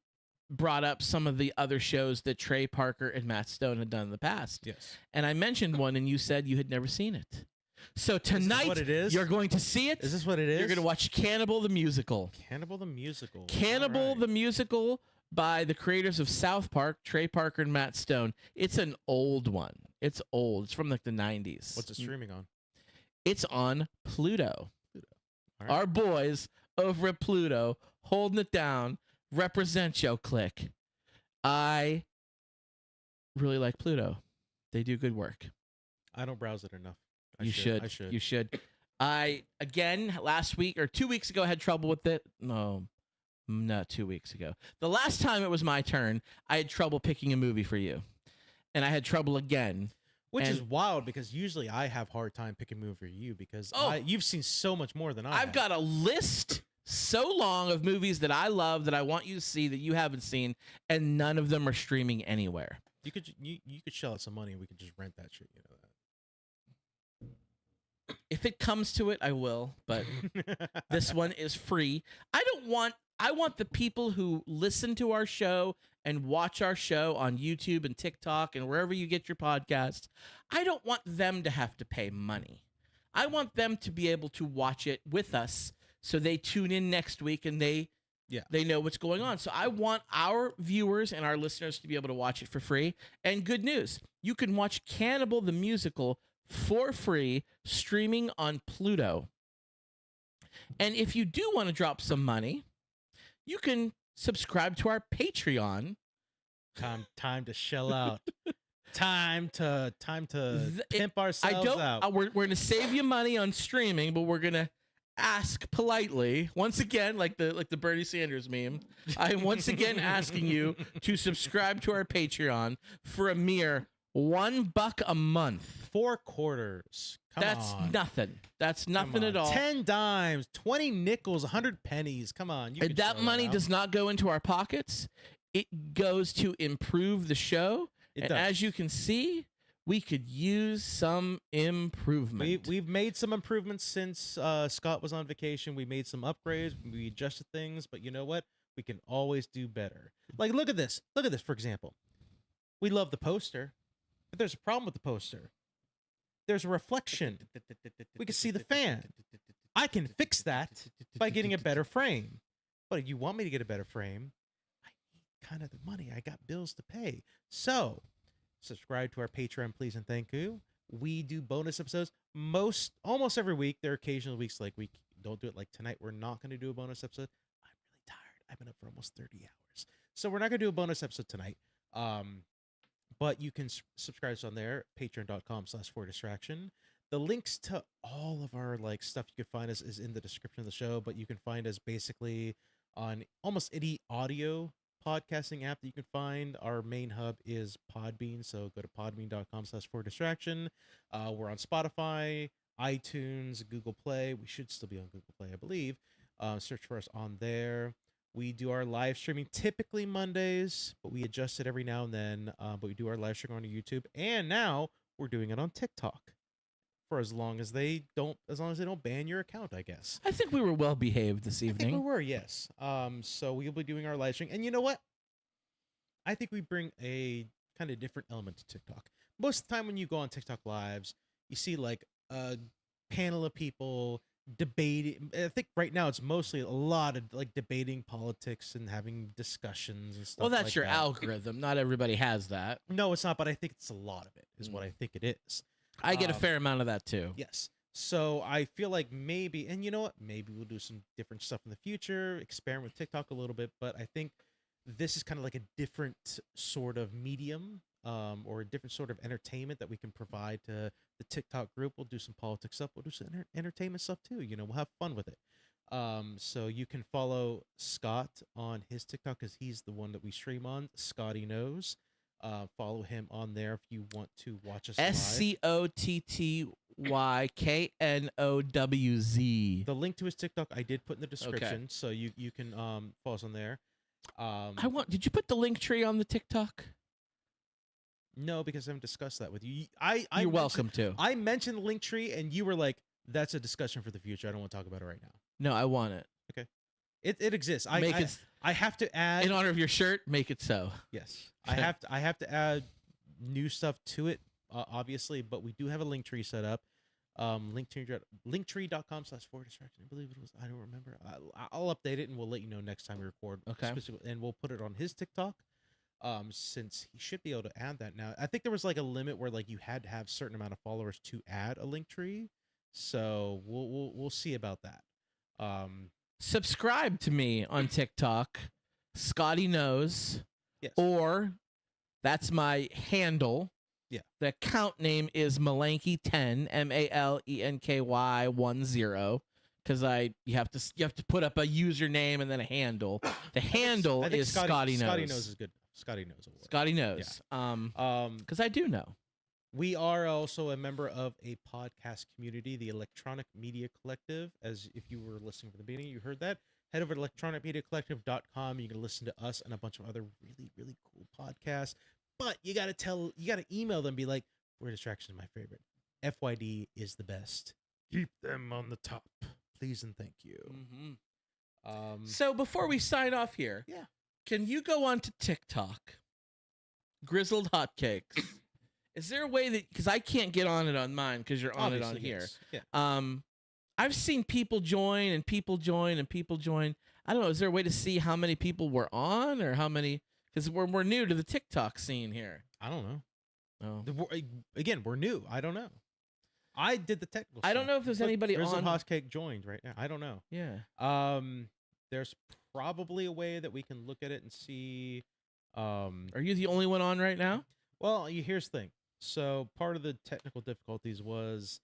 brought up some of the other shows that Trey Parker and Matt Stone had done in the past. Yes. And I mentioned one, and you said you had never seen it. So tonight, what it is? you're going to see it. Is this what it is? You're going to watch Cannibal the Musical. Cannibal the Musical. Cannibal All right. the Musical by the creators of South Park, Trey Parker and Matt Stone. It's an old one. It's old. It's from like the 90s. What's it streaming on? It's on Pluto. All right. Our boys over at Pluto holding it down. Represent Joe Click. I really like Pluto. They do good work. I don't browse it enough. You should. I should. You should. I, again, last week or 2 weeks ago, had trouble with it. No, not 2 weeks ago. The last time it was my turn, I had trouble picking a movie for you. And I had trouble again. Which is And- wild because usually I have hard time picking a movie for you because Oh. you've seen so much more than I I've have. got a list so long of movies that I love that I want you to see that you haven't seen, and none of them are streaming anywhere. You could shell out some money and we could just rent that shit. You know If it comes to it, I will, but that. this one is free. I want the people who listen to our show and watch our show on YouTube and TikTok and wherever you get your podcasts. I don't want them to have to pay money. I want them to be able to watch it with us so they tune in next week and they know what's going on. So I want our viewers and our listeners to be able to watch it for free. And good news, you can watch Cannibal the Musical for free streaming on Pluto. And if you do want to drop some money, you can subscribe to our Patreon. Time to shell out. Time to pimp ourselves out. We're going to save you money on streaming, but we're going to ask politely once again, like the Bernie Sanders meme. I'm once again asking you to subscribe to our Patreon for a mere $1 a month. 4 quarters. That's on. nothing. That's Come nothing on. at all. 10 dimes, 20 nickels, 100 pennies. Come on. You And could that shell money out. does not go into our pockets. It goes to improve the show. It And does. as you can see, we could use some improvement. We've made some improvements since Scott was on vacation. We made some upgrades. We adjusted things. But you know what? We can always do better. Like, look at this. Look at this, for example. We love the poster, but there's a problem with the poster. There's a reflection. We can see the fan. I can fix that by getting a better frame. But if you want me to get a better frame, I need kind of the money. I got bills to pay. So, subscribe to our Patreon, please and thank you. We do bonus episodes almost every week. There are occasional weeks like we don't do it. Like tonight, we're not going to do a bonus episode. I'm really tired. I've been up for almost 30 hours. So we're not going to do a bonus episode tonight. But you can subscribe us on there, patreon.com/4distraction. The links to all of our like stuff you can find us is in the description of the show, but you can find us basically on almost any audio podcasting app that you can find. Our main hub is Podbean, so go to podbean.com/4distraction. We're on Spotify, iTunes, Google Play. We should still be on Google Play, I believe. Search for us on there. We do our live streaming typically Mondays, but we adjust it every now and then. But we do our live streaming on YouTube, and now we're doing it on TikTok for as long as they don't ban your account, I guess. I think we were well behaved this I think we evening. were, yes. So we'll be doing our live stream, and you know what? I think we bring a kind of different element to TikTok. Most of the time when you go on TikTok lives, you see like a panel of people debating. I think right now it's mostly a lot of like debating politics and having discussions and stuff. Well, that's like your that. algorithm. Not everybody has that. No, it's not, but I think it's a lot of it is what I think it is. I get a fair amount of that too. Yes. So I feel like maybe, and you know what? Maybe we'll do some different stuff in the future, experiment with TikTok a little bit, but I think this is kind of like a different sort of medium, or a different sort of entertainment that we can provide to the TikTok group. We'll do some politics stuff. We'll do some entertainment stuff too. You know, we'll have fun with it. So you can follow Scott on his TikTok because he's the one that we stream on. Scotty Knows. Follow him on there if you want to watch us live. SCOTTYKNOWZ. The link to his TikTok I did put in the description, so you can follow us on there. Did you put the link tree on the TikTok? No, because I haven't discussed that with you. You're welcome to. I mentioned the link tree, and you were like, "That's a discussion for the future. I don't want to talk about it right now." No, I want it. It exists. I have to add In honor of your shirt, make it so. Yes, I have to add new stuff to it, obviously, but we do have a link tree set up. Linktree.com/4distraction. I believe it was. I don't remember. I'll update it and we'll let you know next time we record. Okay. And we'll put it on his TikTok. Since he should be able to add that now. I think there was like a limit where like you had to have a certain amount of followers to add a link tree. So we'll see about that. Subscribe to me on TikTok, Scotty Knows, Yes. or that's my handle. Yeah. The account name is Malenky10, MALENKY10, because you have to put up a username and then a handle. The handle I think is Scotty Knows. Scotty Knows is good. Scotty Knows will work. Scotty Knows. Because I do know. We are also a member of a podcast community, the Electronic Media Collective. As if you were listening from the beginning, you heard that. Head over to electronicmediacollective.com. You can listen to us and a bunch of other really, really cool podcasts. But you got to email them, be like, "Word Distraction is my favorite. FYD is the best. Keep them on the top. Please and thank you." Mm-hmm. So before we sign off here, Yeah. Can you go on to TikTok? Grizzled Hotcakes. Is there a way that, because I can't get on it on mine because you're on it on Obviously, here. yes. Yeah. I've seen people join and people join and people join. I don't know. Is there a way to see how many people were on or how many? Because we're new to the TikTok scene here. I don't know. Oh. Again, we're new. I don't know. I did the technical I don't stuff. know if there's anybody There's on. a Hotcake joined right now. I don't know. Yeah. There's probably a way that we can look at it and see. Are you the only one on right now? Well, here's the thing. So part of the technical difficulties was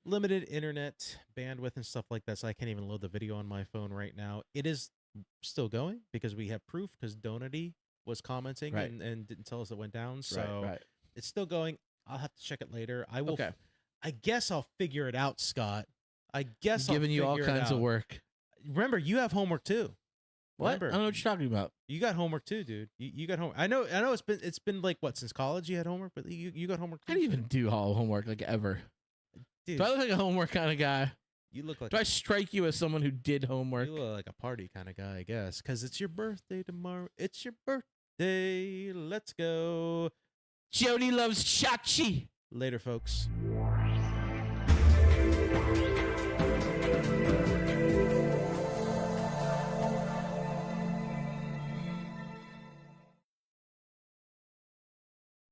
limited internet bandwidth and stuff like that. So I can't even load the video on my phone right now. It is still going because we have proof because Donity was commenting Right. and didn't tell us it went down. So Right. it's still going. I'll have to check it later. I will. Okay. I guess I'll figure it out, Scott. I guess I'll Giving you all figure it kinds of out. work. Remember, you have homework too. What? Remember, I don't know what you're talking about. you got homework too, dude. You got homework. I know. It's been like what, since college you had homework, but you got homework too. I didn't even do all homework like ever. Dude, Do I look like a homework kind of guy? you look like Do I strike you as someone who did homework? you look like a party kind of guy, I guess, because it's your birthday tomorrow. It's your birthday. Let's go. Jody loves chachi. Later, folks.